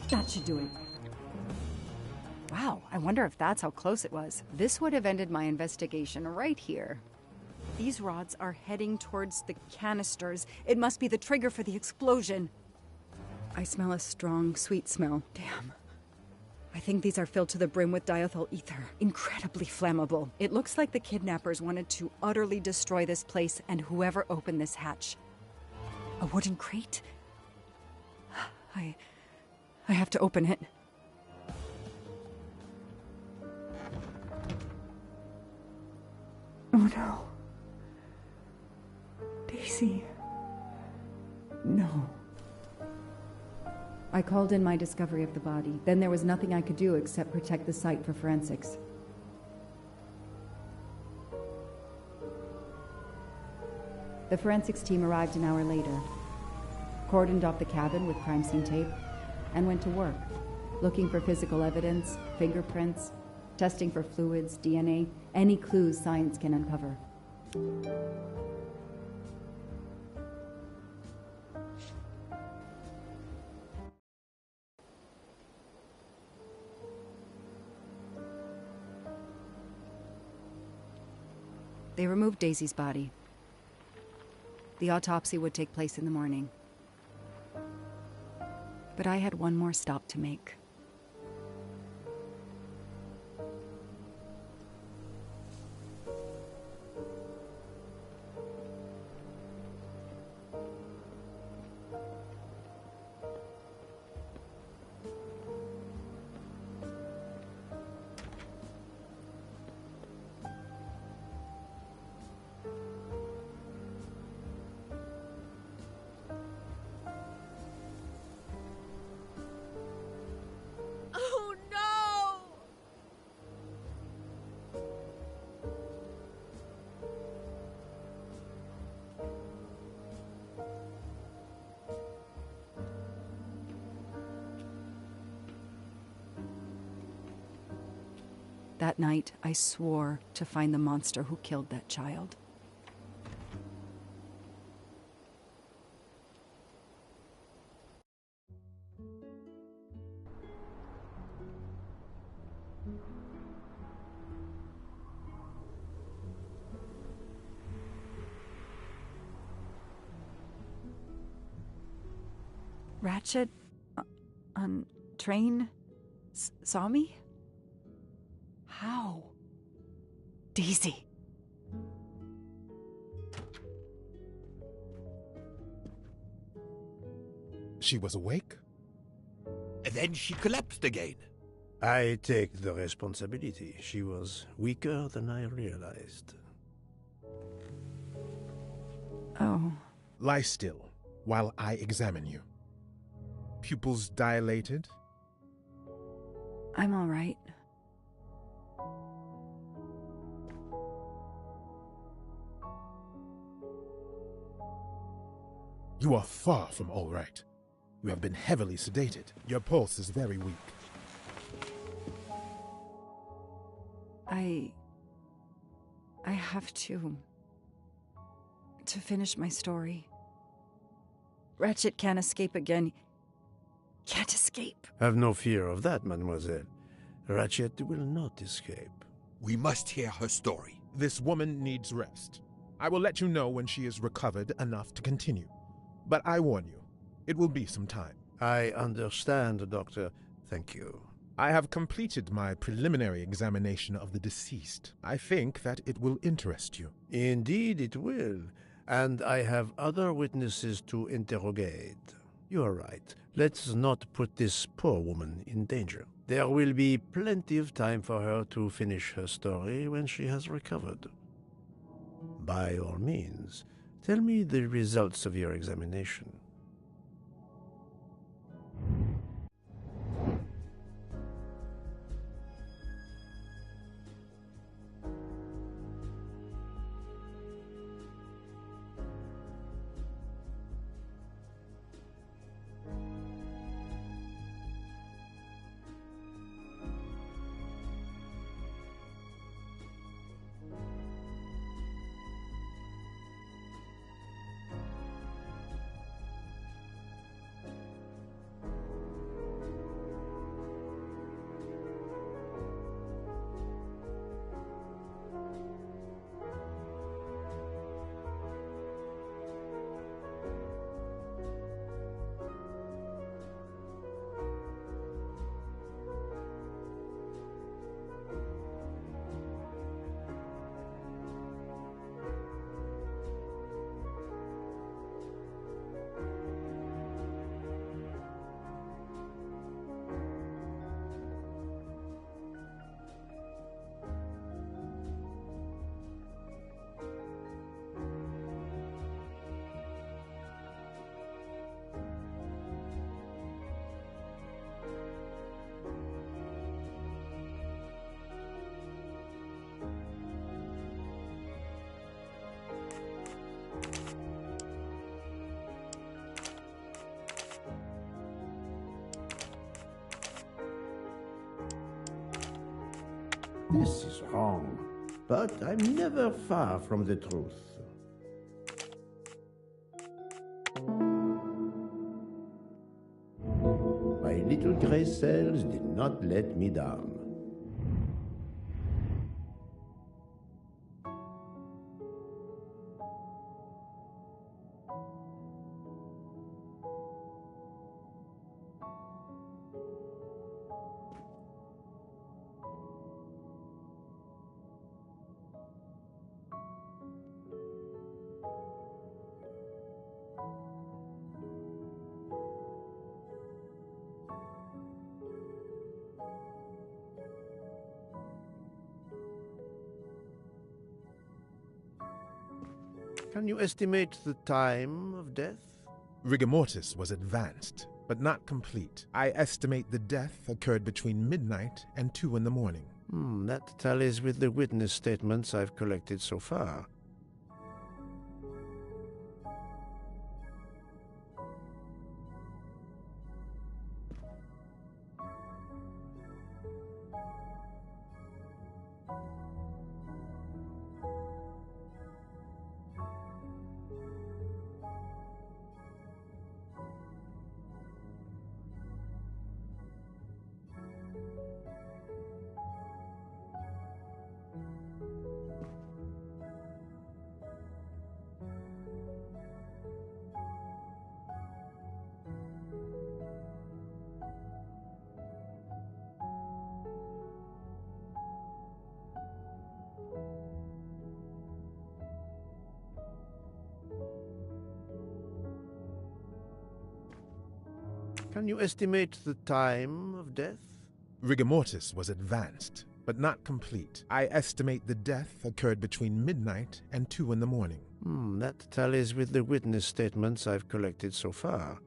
That should do it. Wow, I wonder if that's how close it was. This would have ended my investigation right here. These rods are heading towards the canisters. It must be the trigger for the explosion. I smell a strong, sweet smell. Damn. I think these are filled to the brim with diethyl ether. Incredibly flammable. It looks like the kidnappers wanted to utterly destroy this place and whoever opened this hatch. A wooden crate? I have to open it. Oh no. Daisy. No. I called in my discovery of the body. Then there was nothing I could do except protect the site for forensics. The forensics team arrived an hour later, cordoned off the cabin with crime scene tape, and went to work, looking for physical evidence, fingerprints, testing for fluids, DNA, any clues science can uncover. They removed Daisy's body. The autopsy would take place in the morning. But I had one more stop to make. That night, I swore to find the monster who killed that child. Ratchet? On train? saw me? How? Daisy. She was awake? And then she collapsed again. I take the responsibility. She was weaker than I realized. Oh. Lie still while I examine you. Pupils dilated? I'm all right. You are far from all right. You have been heavily sedated. Your pulse is very weak. I have to finish my story. Ratchet can't escape again. Can't escape. Have no fear of that, mademoiselle. Ratchet will not escape. We must hear her story. This woman needs rest. I will let you know when she is recovered enough to continue. But I warn you, it will be some time. I understand, Doctor. Thank you. I have completed my preliminary examination of the deceased. I think that it will interest you. Indeed it will. And I have other witnesses to interrogate. You are right. Let's not put this poor woman in danger. There will be plenty of time for her to finish her story when she has recovered. By all means, tell me the results of your examination. This is wrong, but I'm never far from the truth. My little gray cells did not let me down. Can you estimate the time of death? Rigor mortis was advanced, but not complete. I estimate the death occurred between midnight and 2 in the morning. That tallies with the witness statements I've collected so far. Can you estimate the time of death? Rigor mortis was advanced, but not complete. I estimate the death occurred between midnight and 2 in the morning. That tallies with the witness statements I've collected so far.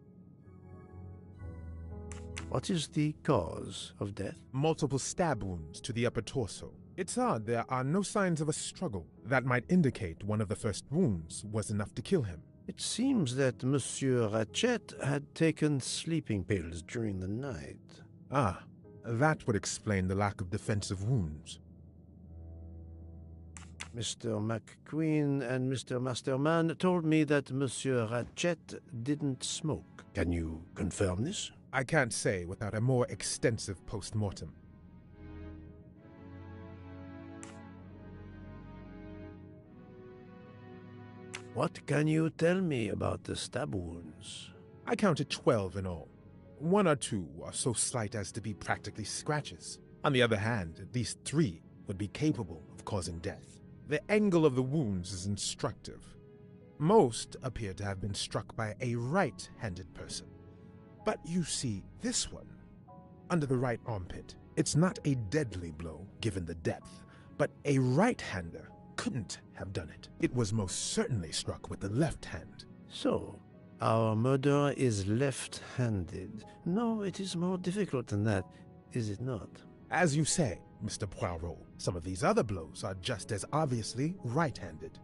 What is the cause of death? Multiple stab wounds to the upper torso. It's odd there are no signs of a struggle. That might indicate one of the first wounds was enough to kill him. It seems that Monsieur Ratchet had taken sleeping pills during the night. Ah, that would explain the lack of defensive wounds. Mr. McQueen and Mr. Masterman told me that Monsieur Ratchet didn't smoke. Can you confirm this? I can't say without a more extensive post-mortem. What can you tell me about the stab wounds? I counted 12 in all. 1 or 2 are so slight as to be practically scratches. On the other hand, at least 3 would be capable of causing death. The angle of the wounds is instructive. Most appear to have been struck by a right-handed person. But you see, this one, under the right armpit, it's not a deadly blow given the depth, but a right-hander couldn't have done it. It was most certainly struck with the left hand. So, our murderer is left-handed. No, it is more difficult than that, is it not? As you say, Mr. Poirot, some of these other blows are just as obviously right-handed.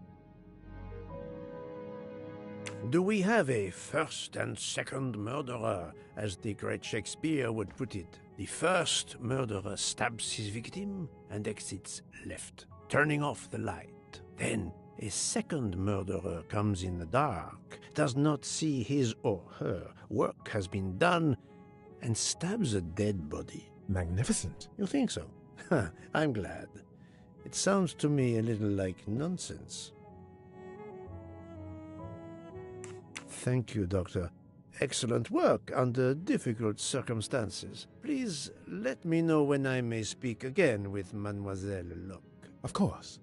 Do we have a first and second murderer, as the great Shakespeare would put it? The first murderer stabs his victim and exits left, turning off the light. Then a second murderer comes in the dark, does not see his or her work has been done, and stabs a dead body. Magnificent. You think so? I'm glad. It sounds to me a little like nonsense. Thank you, Doctor. Excellent work under difficult circumstances. Please let me know when I may speak again with Mademoiselle Locke. Of course.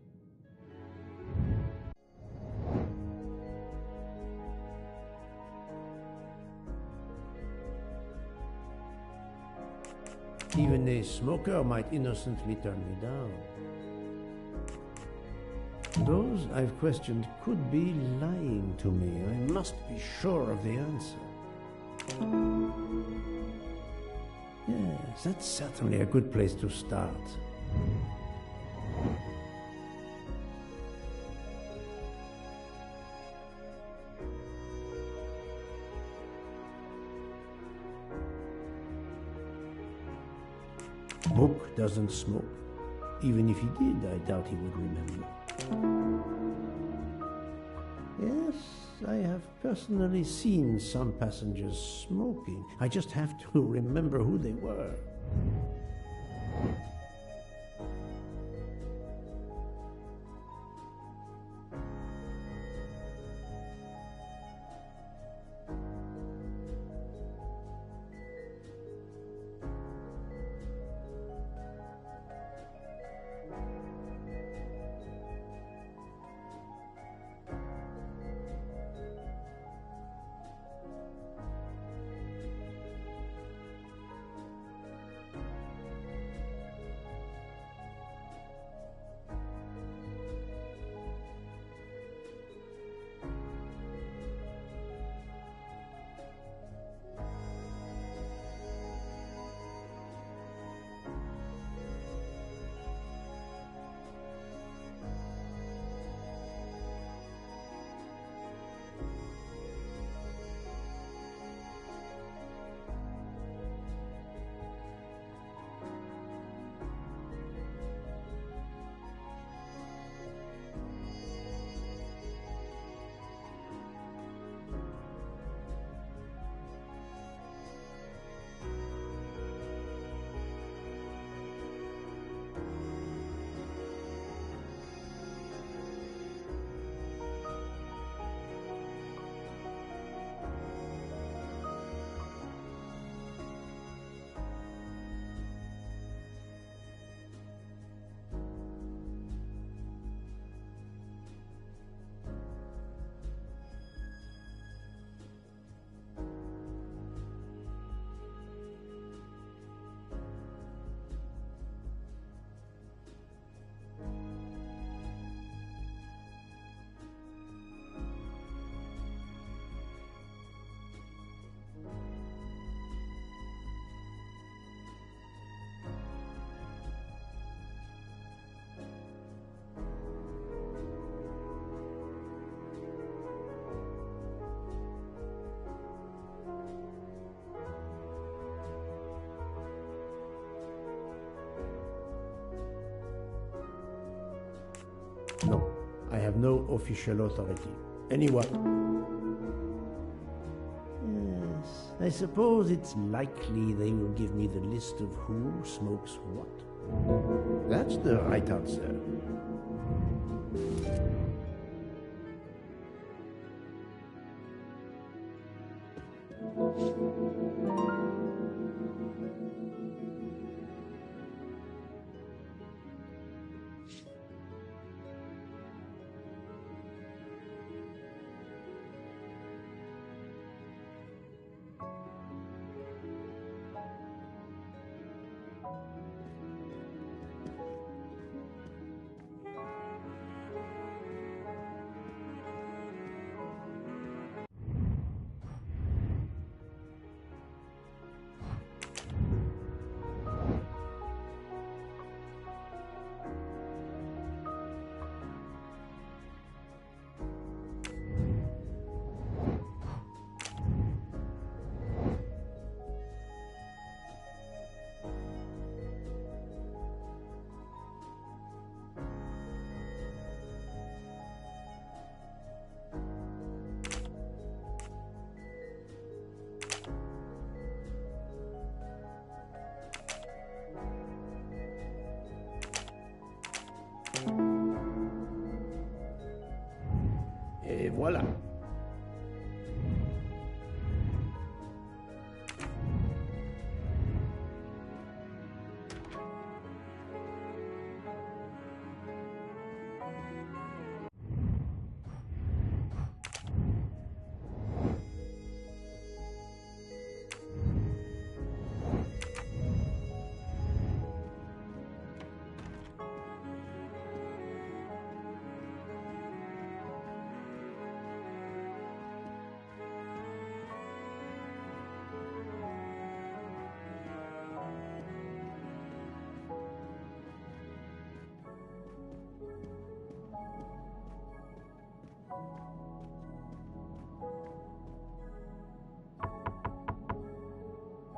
Even a smoker might innocently turn me down. Those I've questioned could be lying to me. I must be sure of the answer. Yes, that's certainly a good place to start. Book doesn't smoke. Even if he did, I doubt he would remember. Yes, I have personally seen some passengers smoking. I just have to remember who they were. No, I have no official authority. Anyone? Yes, I suppose it's likely they will give me the list of who smokes what. That's the right answer. Et voilà.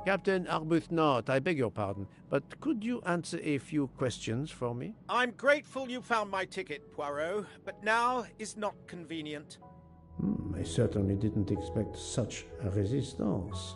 Captain Arbuthnot, I beg your pardon, but could you answer a few questions for me? I'm grateful you found my ticket, Poirot, but now is not convenient. I certainly didn't expect such a resistance.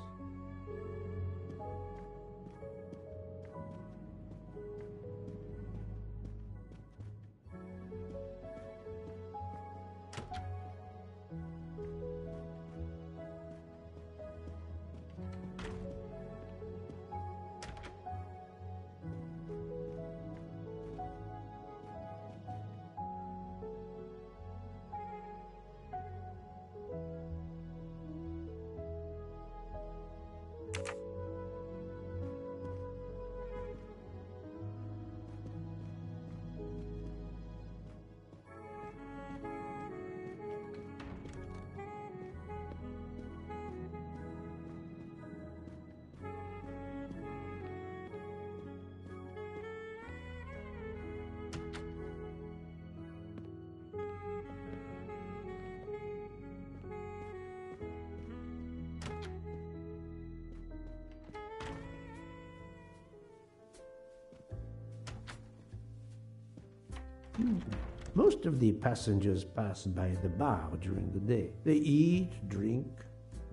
Most of the passengers pass by the bar during the day. They eat, drink,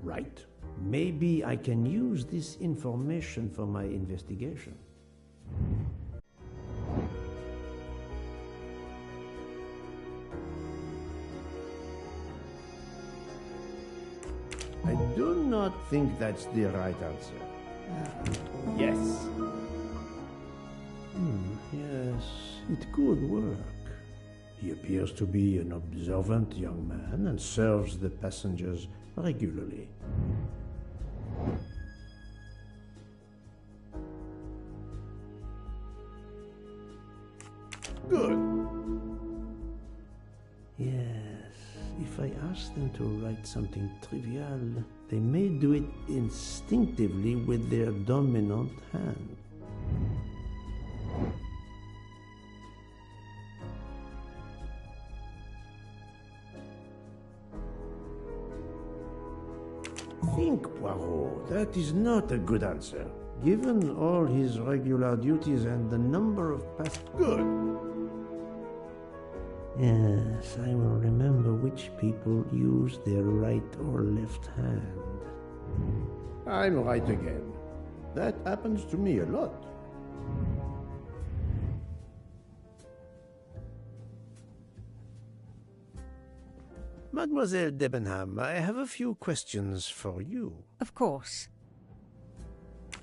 write. Maybe I can use this information for my investigation. I do not think that's the right answer. Yes. Yes, it could work. He appears to be an observant young man and serves the passengers regularly. Good. Yes, if I ask them to write something trivial, they may do it instinctively with their dominant hand. Think, Poirot. That is not a good answer. Given all his regular duties and the number of past... Good. Yes, I will remember which people use their right or left hand. I'm right again. That happens to me a lot. Mademoiselle Debenham, I have a few questions for you. Of course.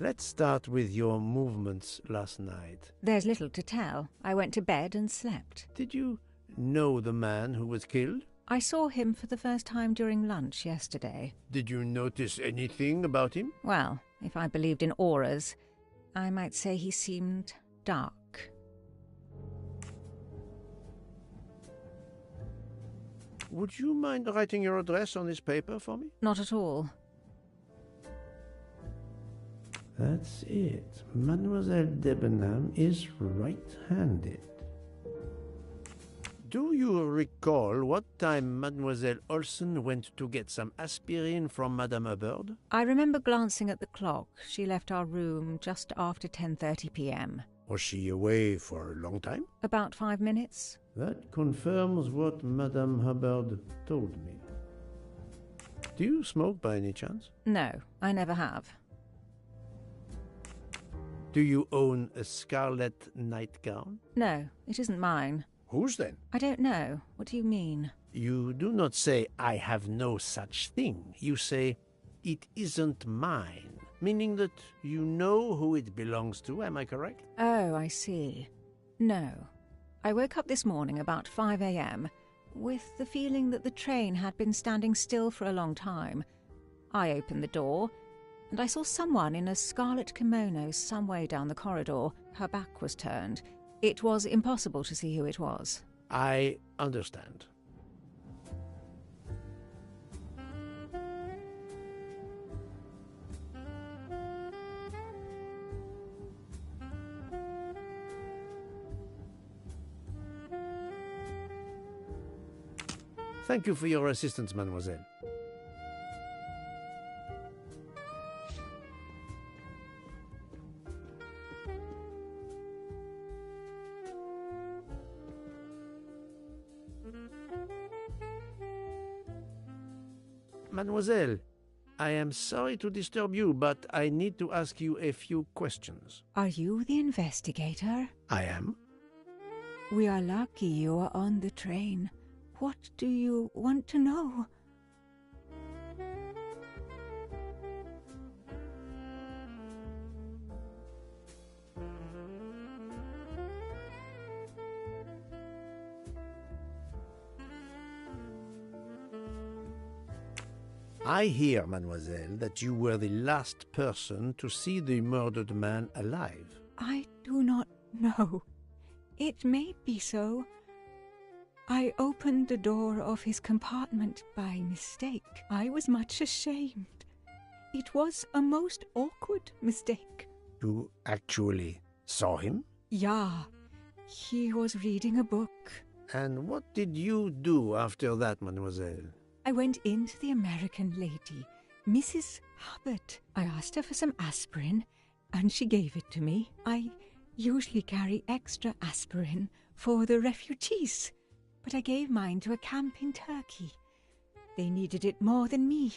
Let's start with your movements last night. There's little to tell. I went to bed and slept. Did you know the man who was killed? I saw him for the first time during lunch yesterday. Did you notice anything about him? Well, if I believed in auras, I might say he seemed dark. Would you mind writing your address on this paper for me? Not at all. That's it. Mademoiselle Debenham is right-handed. Do you recall what time Mademoiselle Olsen went to get some aspirin from Madame Hubbard? I remember glancing at the clock. She left our room just after 10:30 p.m. Was she away for a long time? About 5 minutes. That confirms what Madame Hubbard told me. Do you smoke by any chance? No, I never have. Do you own a scarlet nightgown? No, it isn't mine. Whose then? I don't know. What do you mean? You do not say, I have no such thing. You say, it isn't mine, meaning that you know who it belongs to, am I correct? Oh, I see. No. I woke up this morning about 5 a.m. with the feeling that the train had been standing still for a long time. I opened the door, and I saw someone in a scarlet kimono some way down the corridor. Her back was turned. It was impossible to see who it was. I understand. Thank you for your assistance, mademoiselle. Mademoiselle, I am sorry to disturb you, but I need to ask you a few questions. Are you the investigator? I am. We are lucky you are on the train. What do you want to know? I hear, mademoiselle, that you were the last person to see the murdered man alive. I do not know. It may be so. I opened the door of his compartment by mistake. I was much ashamed. It was a most awkward mistake. You actually saw him? Yeah, he was reading a book. And what did you do after that, mademoiselle? I went in to the American lady, Mrs. Hubbard. I asked her for some aspirin, and she gave it to me. I usually carry extra aspirin for the refugees, but I gave mine to a camp in Turkey. They needed it more than me.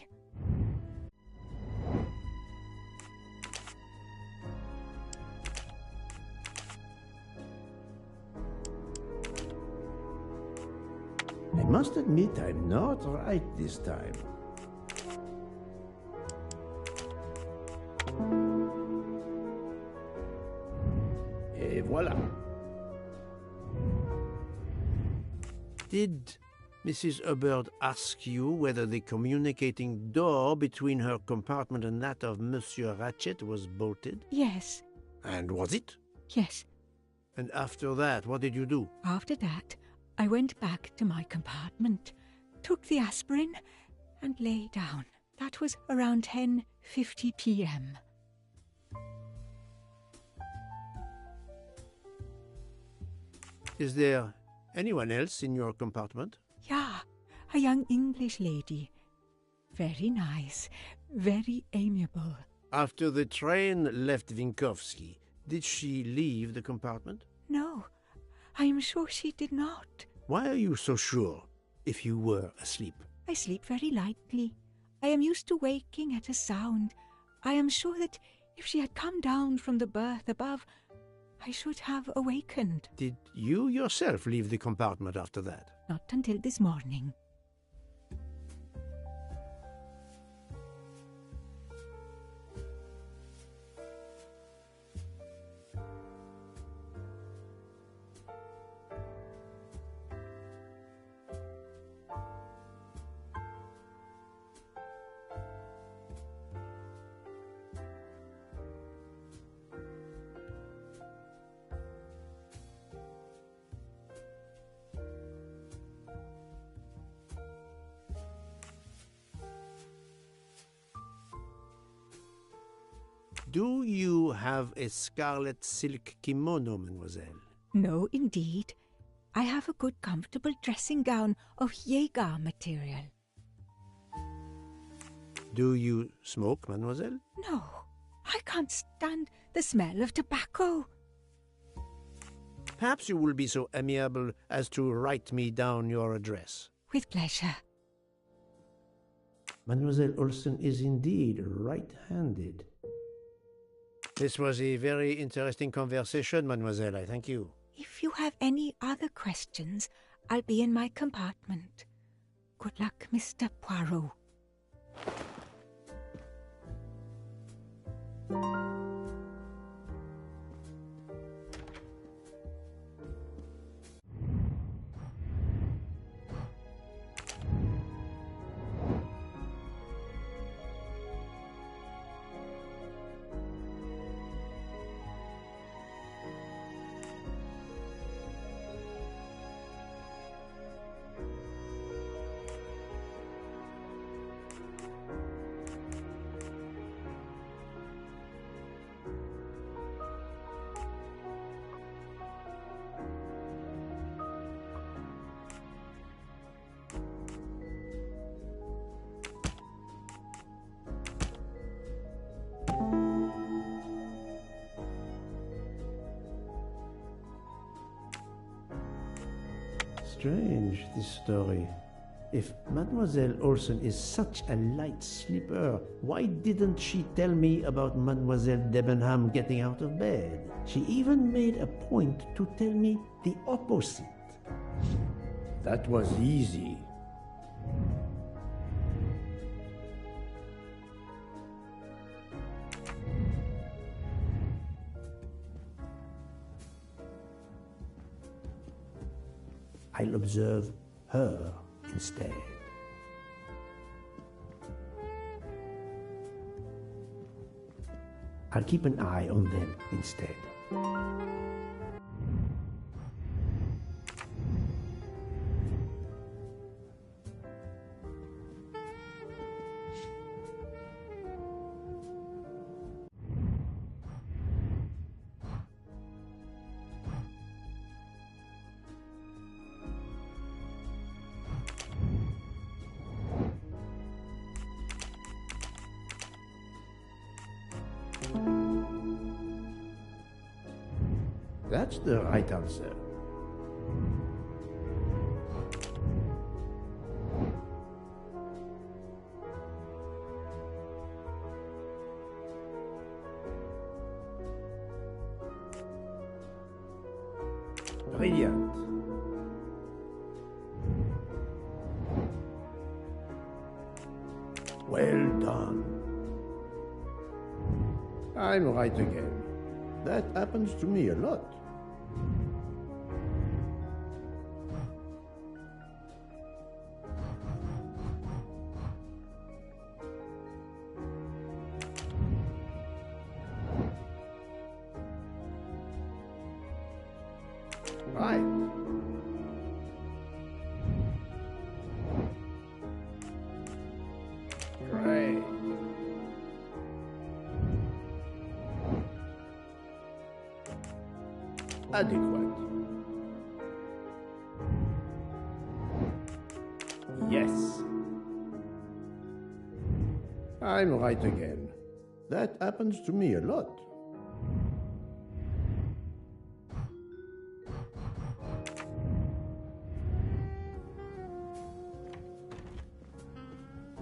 I must admit I'm not right this time. Et voilà. Did Mrs. Hubbard ask you whether the communicating door between her compartment and that of Monsieur Ratchet was bolted? Yes. And was it? Yes. And after that, what did you do? After that, I went back to my compartment, took the aspirin, and lay down. That was around 10:50 p.m. Is there anyone else in your compartment? Yeah, a young English lady. Very nice, very amiable. After the train left Vinkovsky, did she leave the compartment? No, I am sure she did not. Why are you so sure if you were asleep? I sleep very lightly. I am used to waking at a sound. I am sure that if she had come down from the berth above, I should have awakened. Did you yourself leave the compartment after that? Not until this morning. Do you have a scarlet silk kimono, mademoiselle? No, indeed. I have a good comfortable dressing gown of Jaeger material. Do you smoke, mademoiselle? No, I can't stand the smell of tobacco. Perhaps you will be so amiable as to write me down your address. With pleasure. Mademoiselle Olsen is indeed right-handed. This was a very interesting conversation, mademoiselle. I thank you. If you have any other questions, I'll be in my compartment. Good luck, Mr. Poirot. Strange, this story. If Mademoiselle Olsen is such a light sleeper, why didn't she tell me about Mademoiselle Debenham getting out of bed? She even made a point to tell me the opposite. That was easy. I'll observe her instead. I'll keep an eye on them instead. That's the right answer. Brilliant. Well done. I'm right again. That happens to me a lot. Right. Great. Adequate. Yes. I'm right again. That happens to me a lot.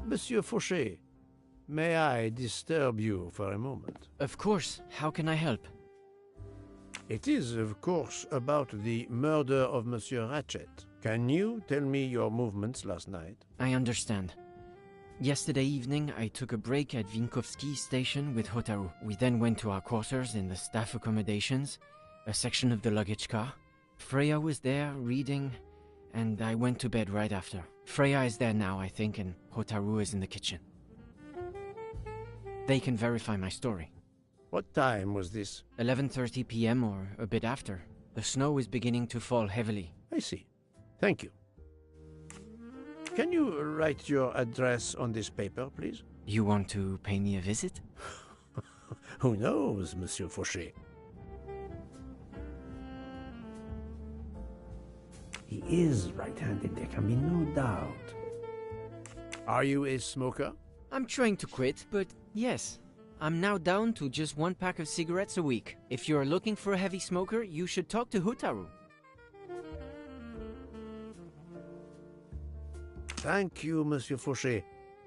Monsieur Fauché, may I disturb you for a moment? Of course. How can I help? It is, of course, about the murder of Monsieur Ratchet. Can you tell me your movements last night? I understand. Yesterday evening, I took a break at Vinkovsky station with Hotaru. We then went to our quarters in the staff accommodations, a section of the luggage car. Freya was there, reading, and I went to bed right after. Freya is there now, I think, and Hotaru is in the kitchen. They can verify my story. What time was this? 11:30 p.m. or a bit after. The snow is beginning to fall heavily. I see. Thank you. Can you write your address on this paper, please? You want to pay me a visit? Who knows, Monsieur Fauché? He is right-handed, there can be no doubt. Are you a smoker? I'm trying to quit, but yes. I'm now down to just 1 pack of cigarettes a week. If you're looking for a heavy smoker, you should talk to Hotaru. Thank you, Monsieur Fauché.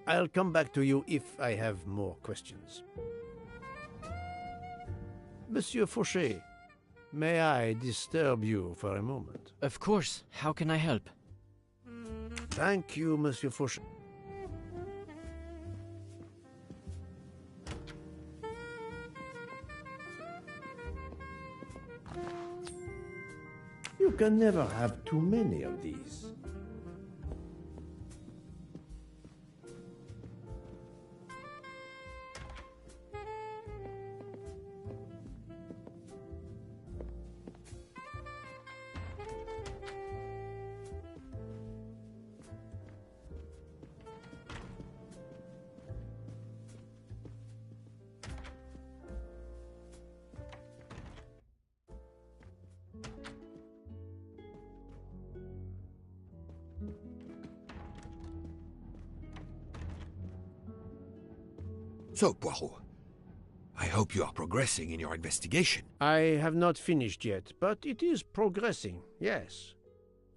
I'll come back to you if I have more questions. Monsieur Fauché, may I disturb you for a moment? Of course. How can I help? Thank you, Monsieur Fauché. You can never have too many of these. So, Poirot, I hope you are progressing in your investigation. I have not finished yet, but it is progressing, yes.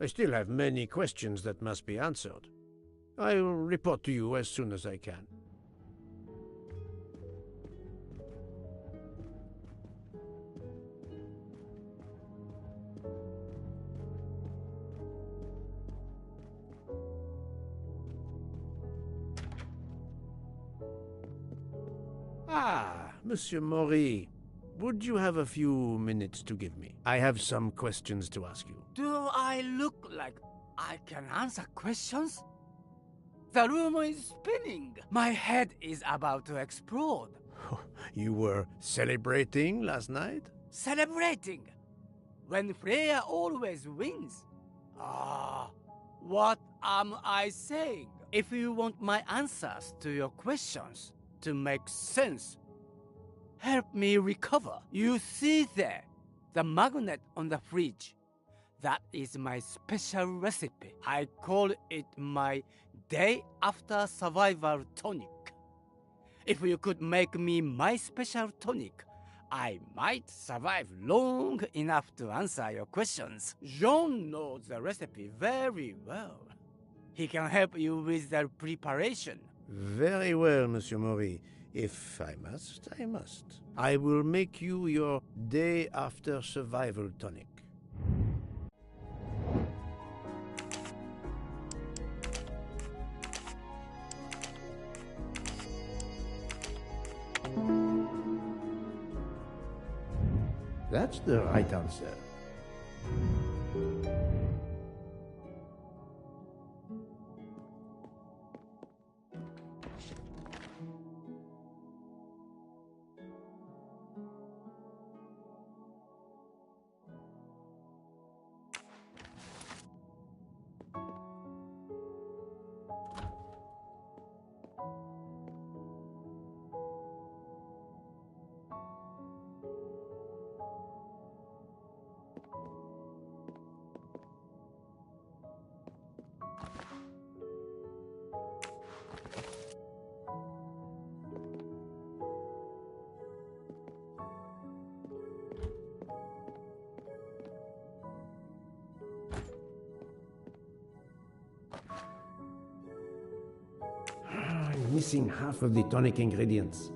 I still have many questions that must be answered. I will report to you as soon as I can. Ah, Monsieur Maury, would you have a few minutes to give me? I have some questions to ask you. Do I look like I can answer questions? The room is spinning. My head is about to explode. You were celebrating last night? Celebrating? When Freya always wins. Ah, what am I saying? If you want my answers to your questions to make sense, help me recover. You see there, the magnet on the fridge. That is my special recipe. I call it my day after survival tonic. If you could make me my special tonic, I might survive long enough to answer your questions. Jean knows the recipe very well. He can help you with the preparation. Very well, Monsieur Maury. If I must, I must. I will make you your day after survival tonic. That's the right answer. missing half of the tonic ingredients.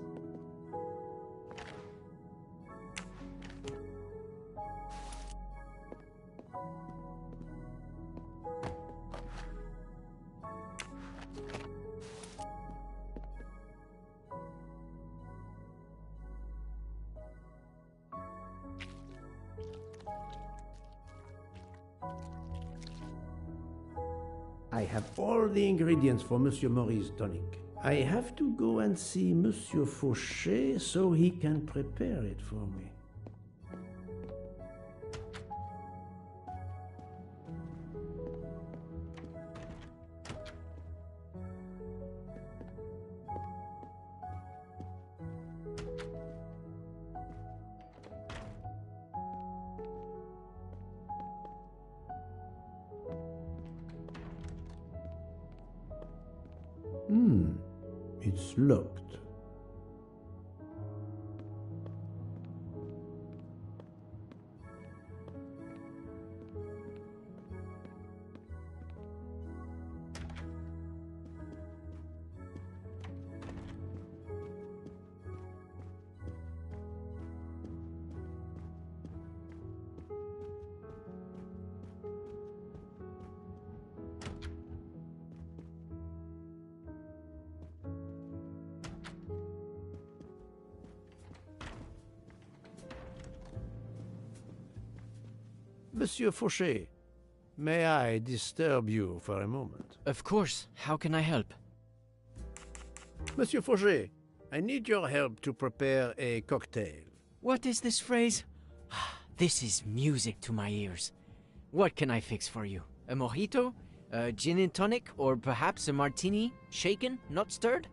I have all the ingredients for Monsieur Maury's tonic. I have to go and see Monsieur Fauché so he can prepare it for me. It's locked. Monsieur Fauché, may I disturb you for a moment? Of course. How can I help? Monsieur Fauché, I need your help to prepare a cocktail. What is this phrase? This is music to my ears. What can I fix for you? A mojito? A gin and tonic? Or perhaps a martini? Shaken, not stirred?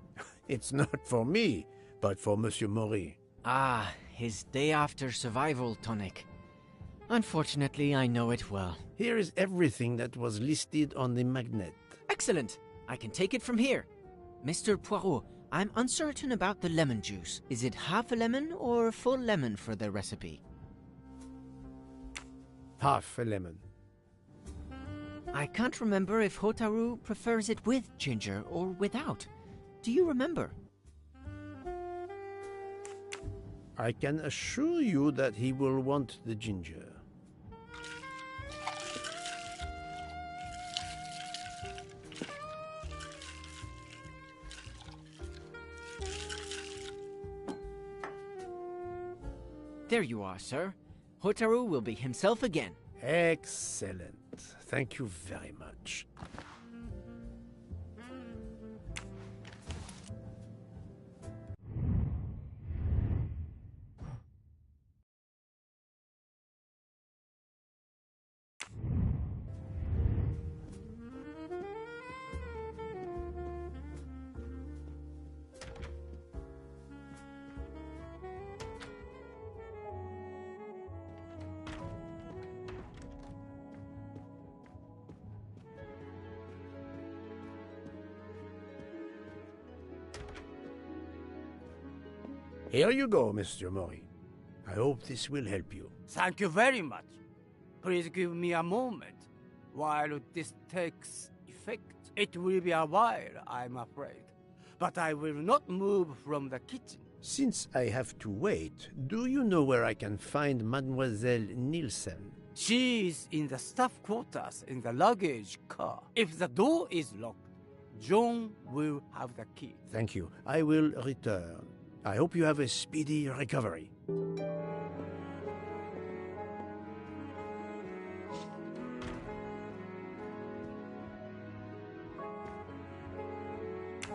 It's not for me, but for Monsieur Maury. Ah, his day after survival tonic. Unfortunately, I know it well. Here is everything that was listed on the magnet. Excellent! I can take it from here. Mr. Poirot, I'm uncertain about the lemon juice. Is it half a lemon or full lemon for the recipe? Half a lemon. I can't remember if Hotaru prefers it with ginger or without. Do you remember? I can assure you that he will want the ginger. There you are, sir. Hotaru will be himself again. Excellent. Thank you very much. Here you go, Mr. Maury. I hope this will help you. Thank you very much. Please give me a moment while this takes effect. It will be a while, I'm afraid. But I will not move from the kitchen. Since I have to wait, do you know where I can find Mademoiselle Nielsen? She is in the staff quarters in the luggage car. If the door is locked, John will have the key. Thank you. I will return. I hope you have a speedy recovery.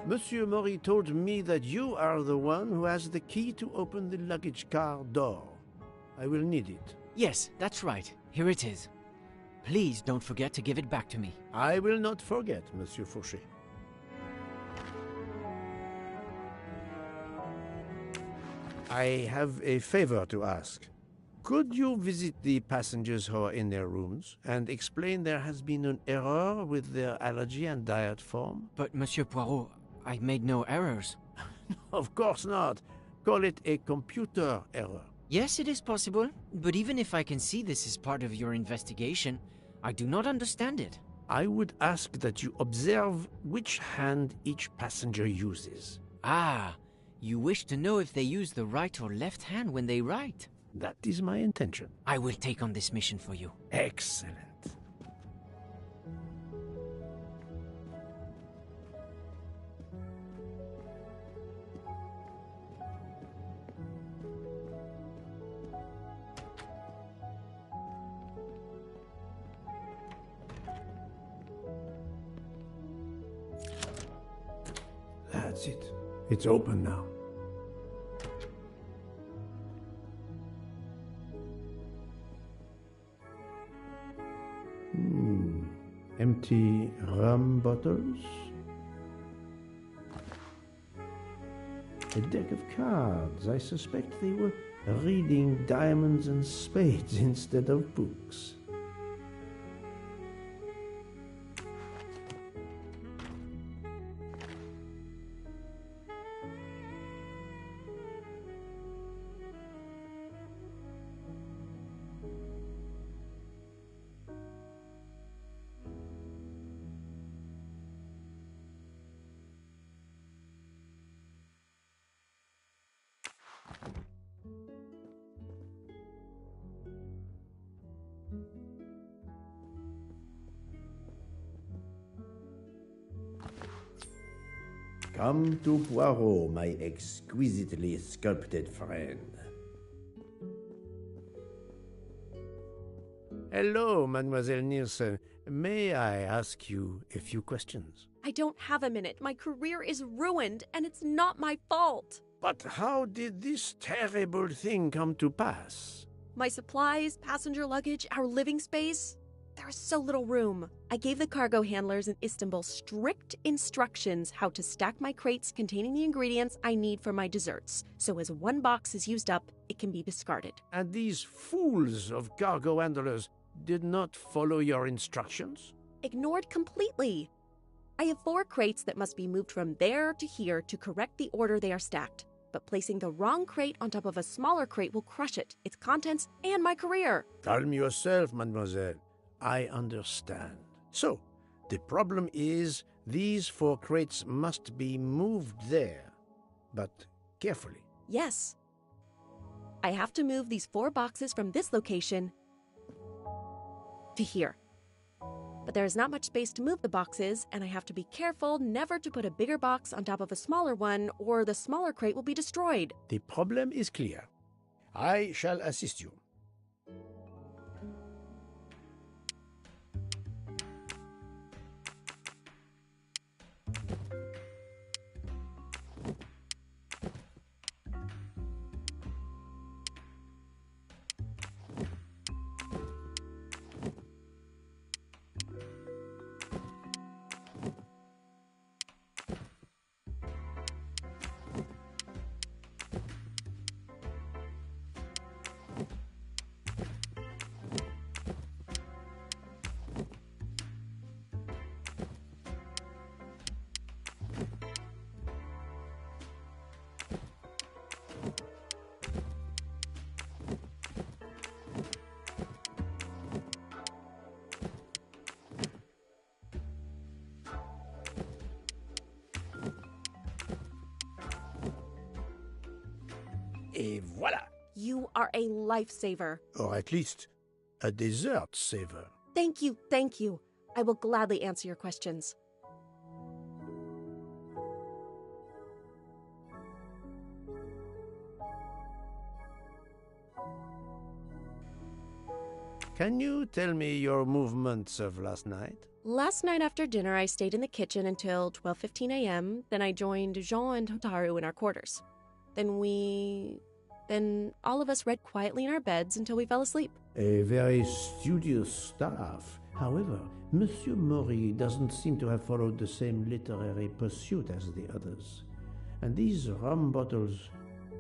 Monsieur Maury told me that you are the one who has the key to open the luggage car door. I will need it. Yes, that's right. Here it is. Please don't forget to give it back to me. I will not forget, Monsieur Fauché. I have a favor to ask. Could you visit the passengers who are in their rooms and explain there has been an error with their allergy and diet form? But, Monsieur Poirot, I made no errors. Of course not. Call it a computer error. Yes, it is possible, but even if I can see this is part of your investigation, I do not understand it. I would ask that you observe which hand each passenger uses. Ah, you wish to know if they use the right or left hand when they write? That is my intention. I will take on this mission for you. Excellent. That's it. It's open now. Empty rum bottles. A deck of cards. I suspect they were reading diamonds and spades instead of books. Come to Poirot, my exquisitely sculpted friend. Hello, Mademoiselle Nielsen. May I ask you a few questions? I don't have a minute. My career is ruined, and it's not my fault. But how did this terrible thing come to pass? My supplies, passenger luggage, our living space. There is so little room. I gave the cargo handlers in Istanbul strict instructions how to stack my crates containing the ingredients I need for my desserts, so as one box is used up, it can be discarded. And these fools of cargo handlers did not follow your instructions? Ignored completely. I have 4 crates that must be moved from there to here to correct the order they are stacked. But placing the wrong crate on top of a smaller crate will crush it, its contents, and my career. Calm yourself, mademoiselle. I understand. So, the problem is these 4 crates must be moved there, but carefully. Yes. I have to move these 4 boxes from this location to here. But there is not much space to move the boxes, and I have to be careful never to put a bigger box on top of a smaller one, or the smaller crate will be destroyed. The problem is clear. I shall assist you. Et voilà! You are a lifesaver. Or at least, a dessert saver. Thank you, thank you. I will gladly answer your questions. Can you tell me your movements of last night? Last night after dinner, I stayed in the kitchen until 12:15 a.m. Then I joined Jean and Hotaru in our quarters. Then all of us read quietly in our beds until we fell asleep. A very studious staff. However, Monsieur Maury doesn't seem to have followed the same literary pursuit as the others. And these rum bottles,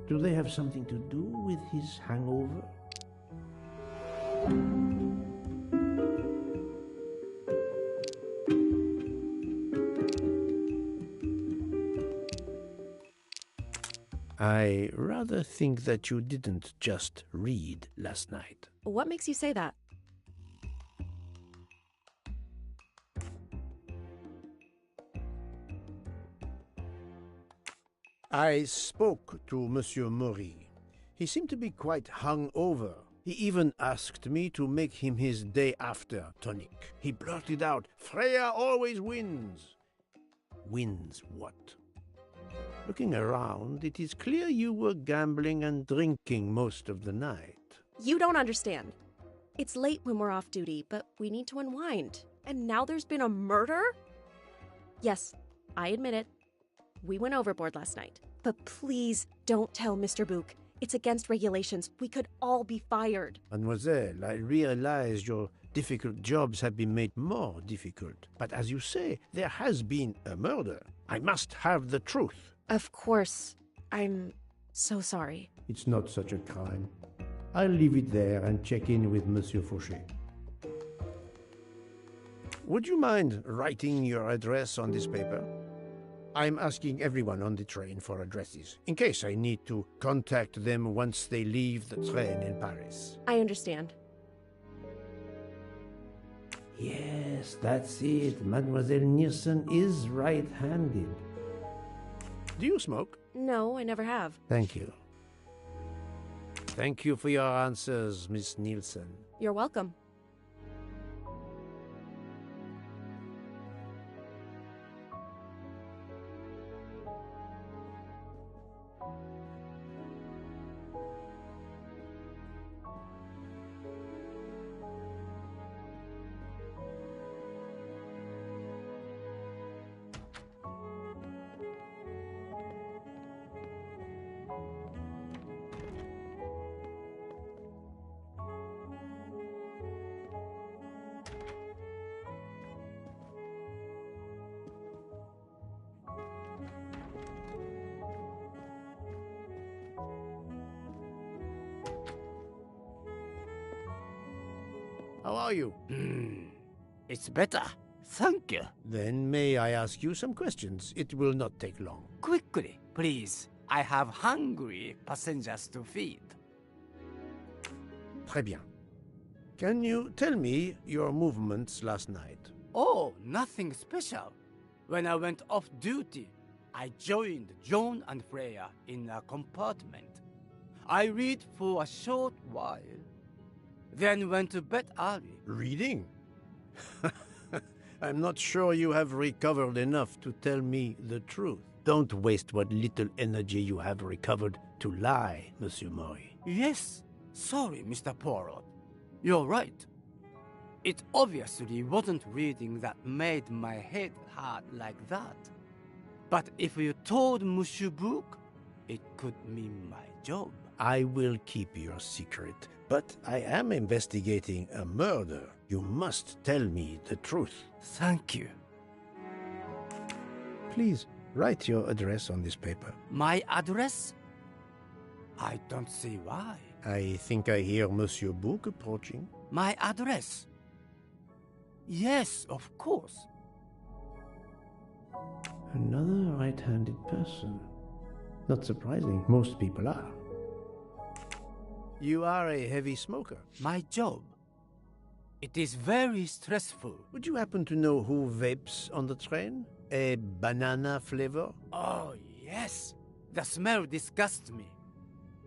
do they have something to do with his hangover? I rather think that you didn't just read last night. What makes you say that? I spoke to Monsieur Maury. He seemed to be quite hung over. He even asked me to make him his day after tonic. He blurted out, "Freya always wins." Wins what? Looking around, it is clear you were gambling and drinking most of the night. You don't understand. It's late when we're off duty, but we need to unwind. And now there's been a murder? Yes, I admit it. We went overboard last night. But please don't tell Mr. Book. It's against regulations. We could all be fired. Mademoiselle, I realize your difficult jobs have been made more difficult. But as you say, there has been a murder. I must have the truth. Of course. I'm so sorry. It's not such a crime. I'll leave it there and check in with Monsieur Fauché. Would you mind writing your address on this paper? I'm asking everyone on the train for addresses, in case I need to contact them once they leave the train in Paris. I understand. Yes, that's it. Mademoiselle Nielsen is right-handed. Do you smoke? No, I never have. Thank you. Thank you for your answers, Miss Nielsen. You're welcome. How are you? It's better. Thank you. Then may I ask you some questions? It will not take long. Quickly, please. I have hungry passengers to feed. Très bien. Can you tell me your movements last night? Oh, nothing special. When I went off duty, I joined John and Freya in a compartment. I read for a short while, then went to bed early. Reading? I'm not sure you have recovered enough to tell me the truth. Don't waste what little energy you have recovered to lie, Monsieur Maury. Yes, sorry, Mr. Poirot. You're right. It obviously wasn't reading that made my head hurt like that. But if you told Monsieur Book, it could mean my job. I will keep your secret, but I am investigating a murder. You must tell me the truth. Thank you. Please, write your address on this paper. My address? I don't see why. I think I hear Monsieur Book approaching. My address? Yes, of course. Another right-handed person. Not surprising, most people are. You are a heavy smoker. My job. It is very stressful. Would you happen to know who vapes on the train? A banana flavor? Oh, yes. The smell disgusts me.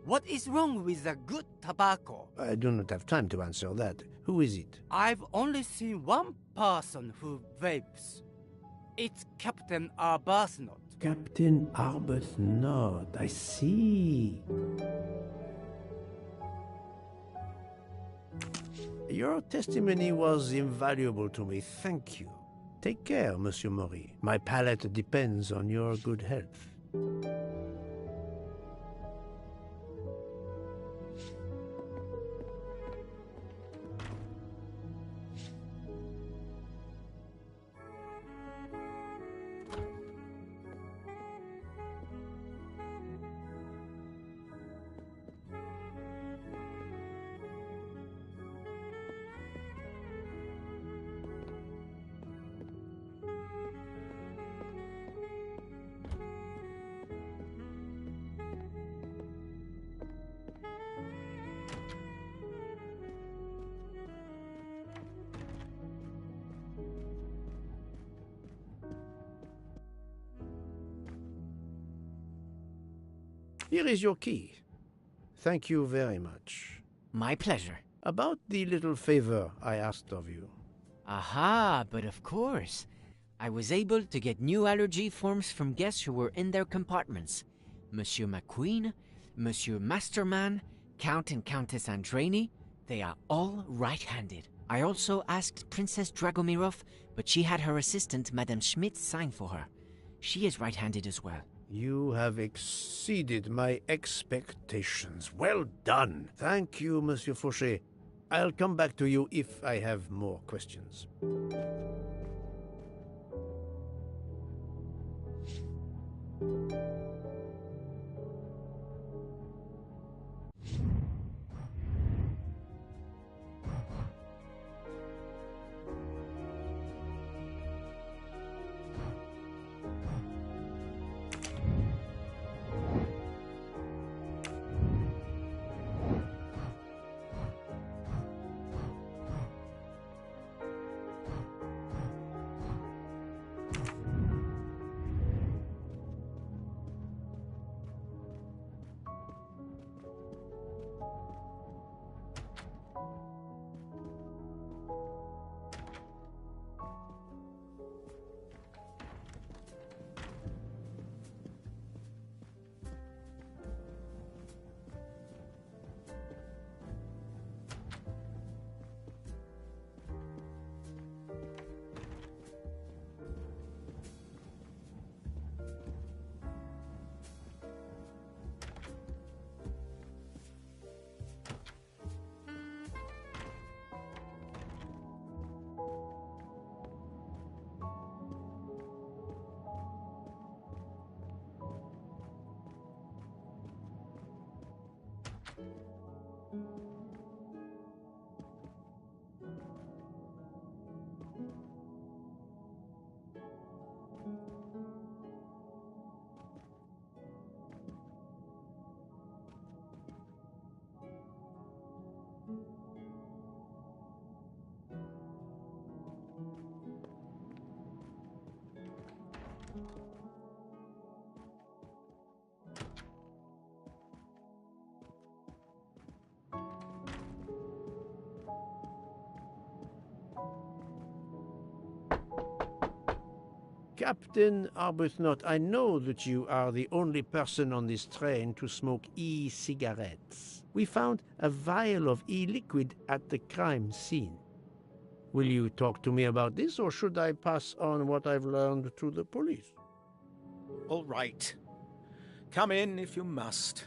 What is wrong with the good tobacco? I do not have time to answer that. Who is it? I've only seen one person who vapes. It's Captain Arbuthnot. Captain Arbuthnot, I see. Your testimony was invaluable to me. Thank you. Take care, Monsieur Maury. My palate depends on your good health. Here is your key. Thank you very much. My pleasure. About the little favor I asked of you. Aha, but of course. I was able to get new allergy forms from guests who were in their compartments. Monsieur McQueen, Monsieur Masterman, Count and Countess Andreni, they are all right-handed. I also asked Princess Dragomirov, but she had her assistant, Madame Schmidt, sign for her. She is right-handed as well. You have exceeded my expectations. Well done. Thank you, Monsieur Fauché. I'll come back to you if I have more questions. Captain Arbuthnot, I know that you are the only person on this train to smoke e-cigarettes. We found a vial of e-liquid at the crime scene. Will you talk to me about this, or should I pass on what I've learned to the police? All right. Come in if you must.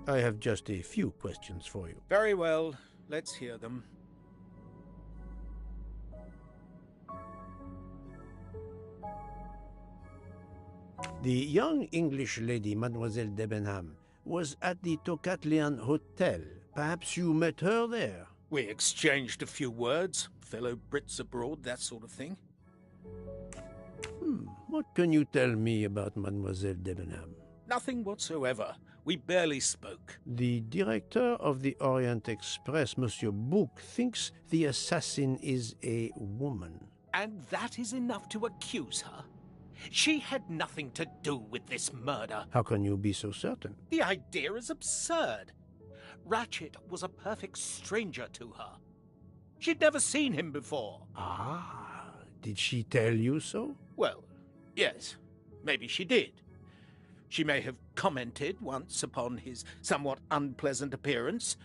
I have just a few questions for you. Very well. Let's hear them. The young English lady, Mademoiselle Debenham, was at the Tocatlian Hotel. Perhaps you met her there? We exchanged a few words. Fellow Brits abroad, that sort of thing. What can you tell me about Mademoiselle Debenham? Nothing whatsoever. We barely spoke. The director of the Orient Express, Monsieur Bouc, thinks the assassin is a woman. And that is enough to accuse her? She had nothing to do with this murder. How can you be so certain? The idea is absurd. Ratchet was a perfect stranger to her. She'd never seen him before. Ah, did she tell you so? Well, yes, maybe she did. She may have commented once upon his somewhat unpleasant appearance.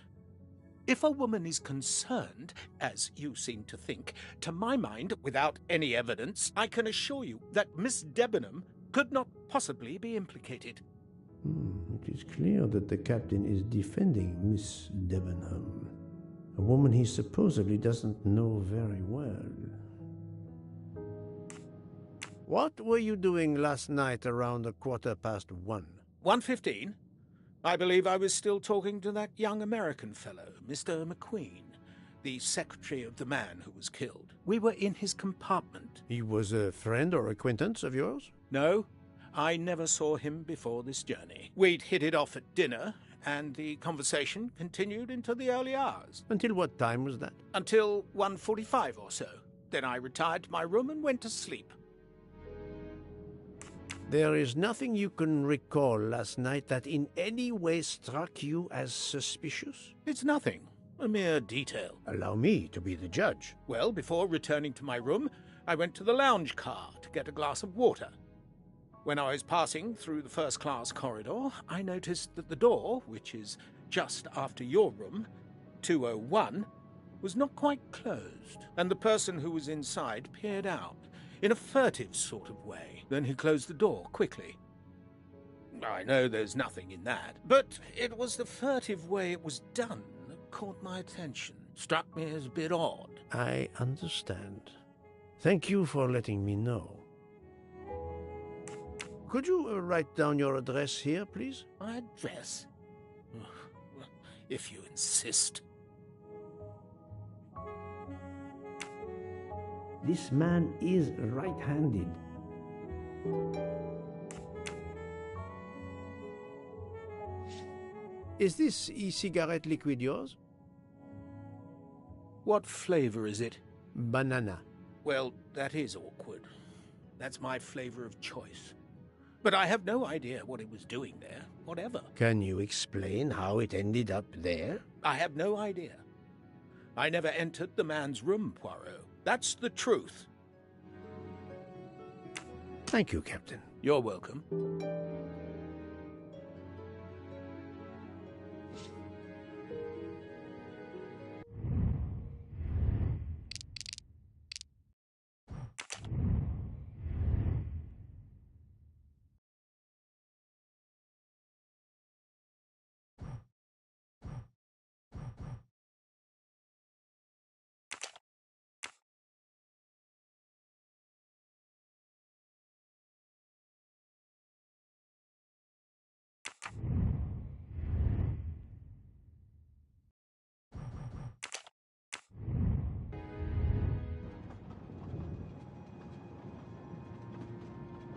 If a woman is concerned, as you seem to think, to my mind, without any evidence, I can assure you that Miss Debenham could not possibly be implicated. It is clear that the captain is defending Miss Debenham, a woman he supposedly doesn't know very well. What were you doing last night around 1:15? 1:15? I believe I was still talking to that young American fellow, Mr. McQueen, the secretary of the man who was killed. We were in his compartment. He was a friend or acquaintance of yours? No, I never saw him before this journey. We'd hit it off at dinner, and the conversation continued into the early hours. Until what time was that? Until 1:45 or so. Then I retired to my room and went to sleep. There is nothing you can recall last night that in any way struck you as suspicious? It's nothing. A mere detail. Allow me to be the judge. Well, before returning to my room, I went to the lounge car to get a glass of water. When I was passing through the first-class corridor, I noticed that the door, which is just after your room, 201, was not quite closed, and the person who was inside peered out in a furtive sort of way. Then he closed the door quickly. I know there's nothing in that, but it was the furtive way it was done that caught my attention. Struck me as a bit odd. I understand. Thank you for letting me know. Could you write down your address here, please? My address? If you insist. This man is right-handed. Is this e-cigarette liquid yours? What flavor is it? Banana. Well, that is awkward. That's my flavor of choice. But I have no idea what it was doing there, whatever. Can you explain how it ended up there? I have no idea. I never entered the man's room, Poirot. That's the truth. Thank you, Captain. You're welcome.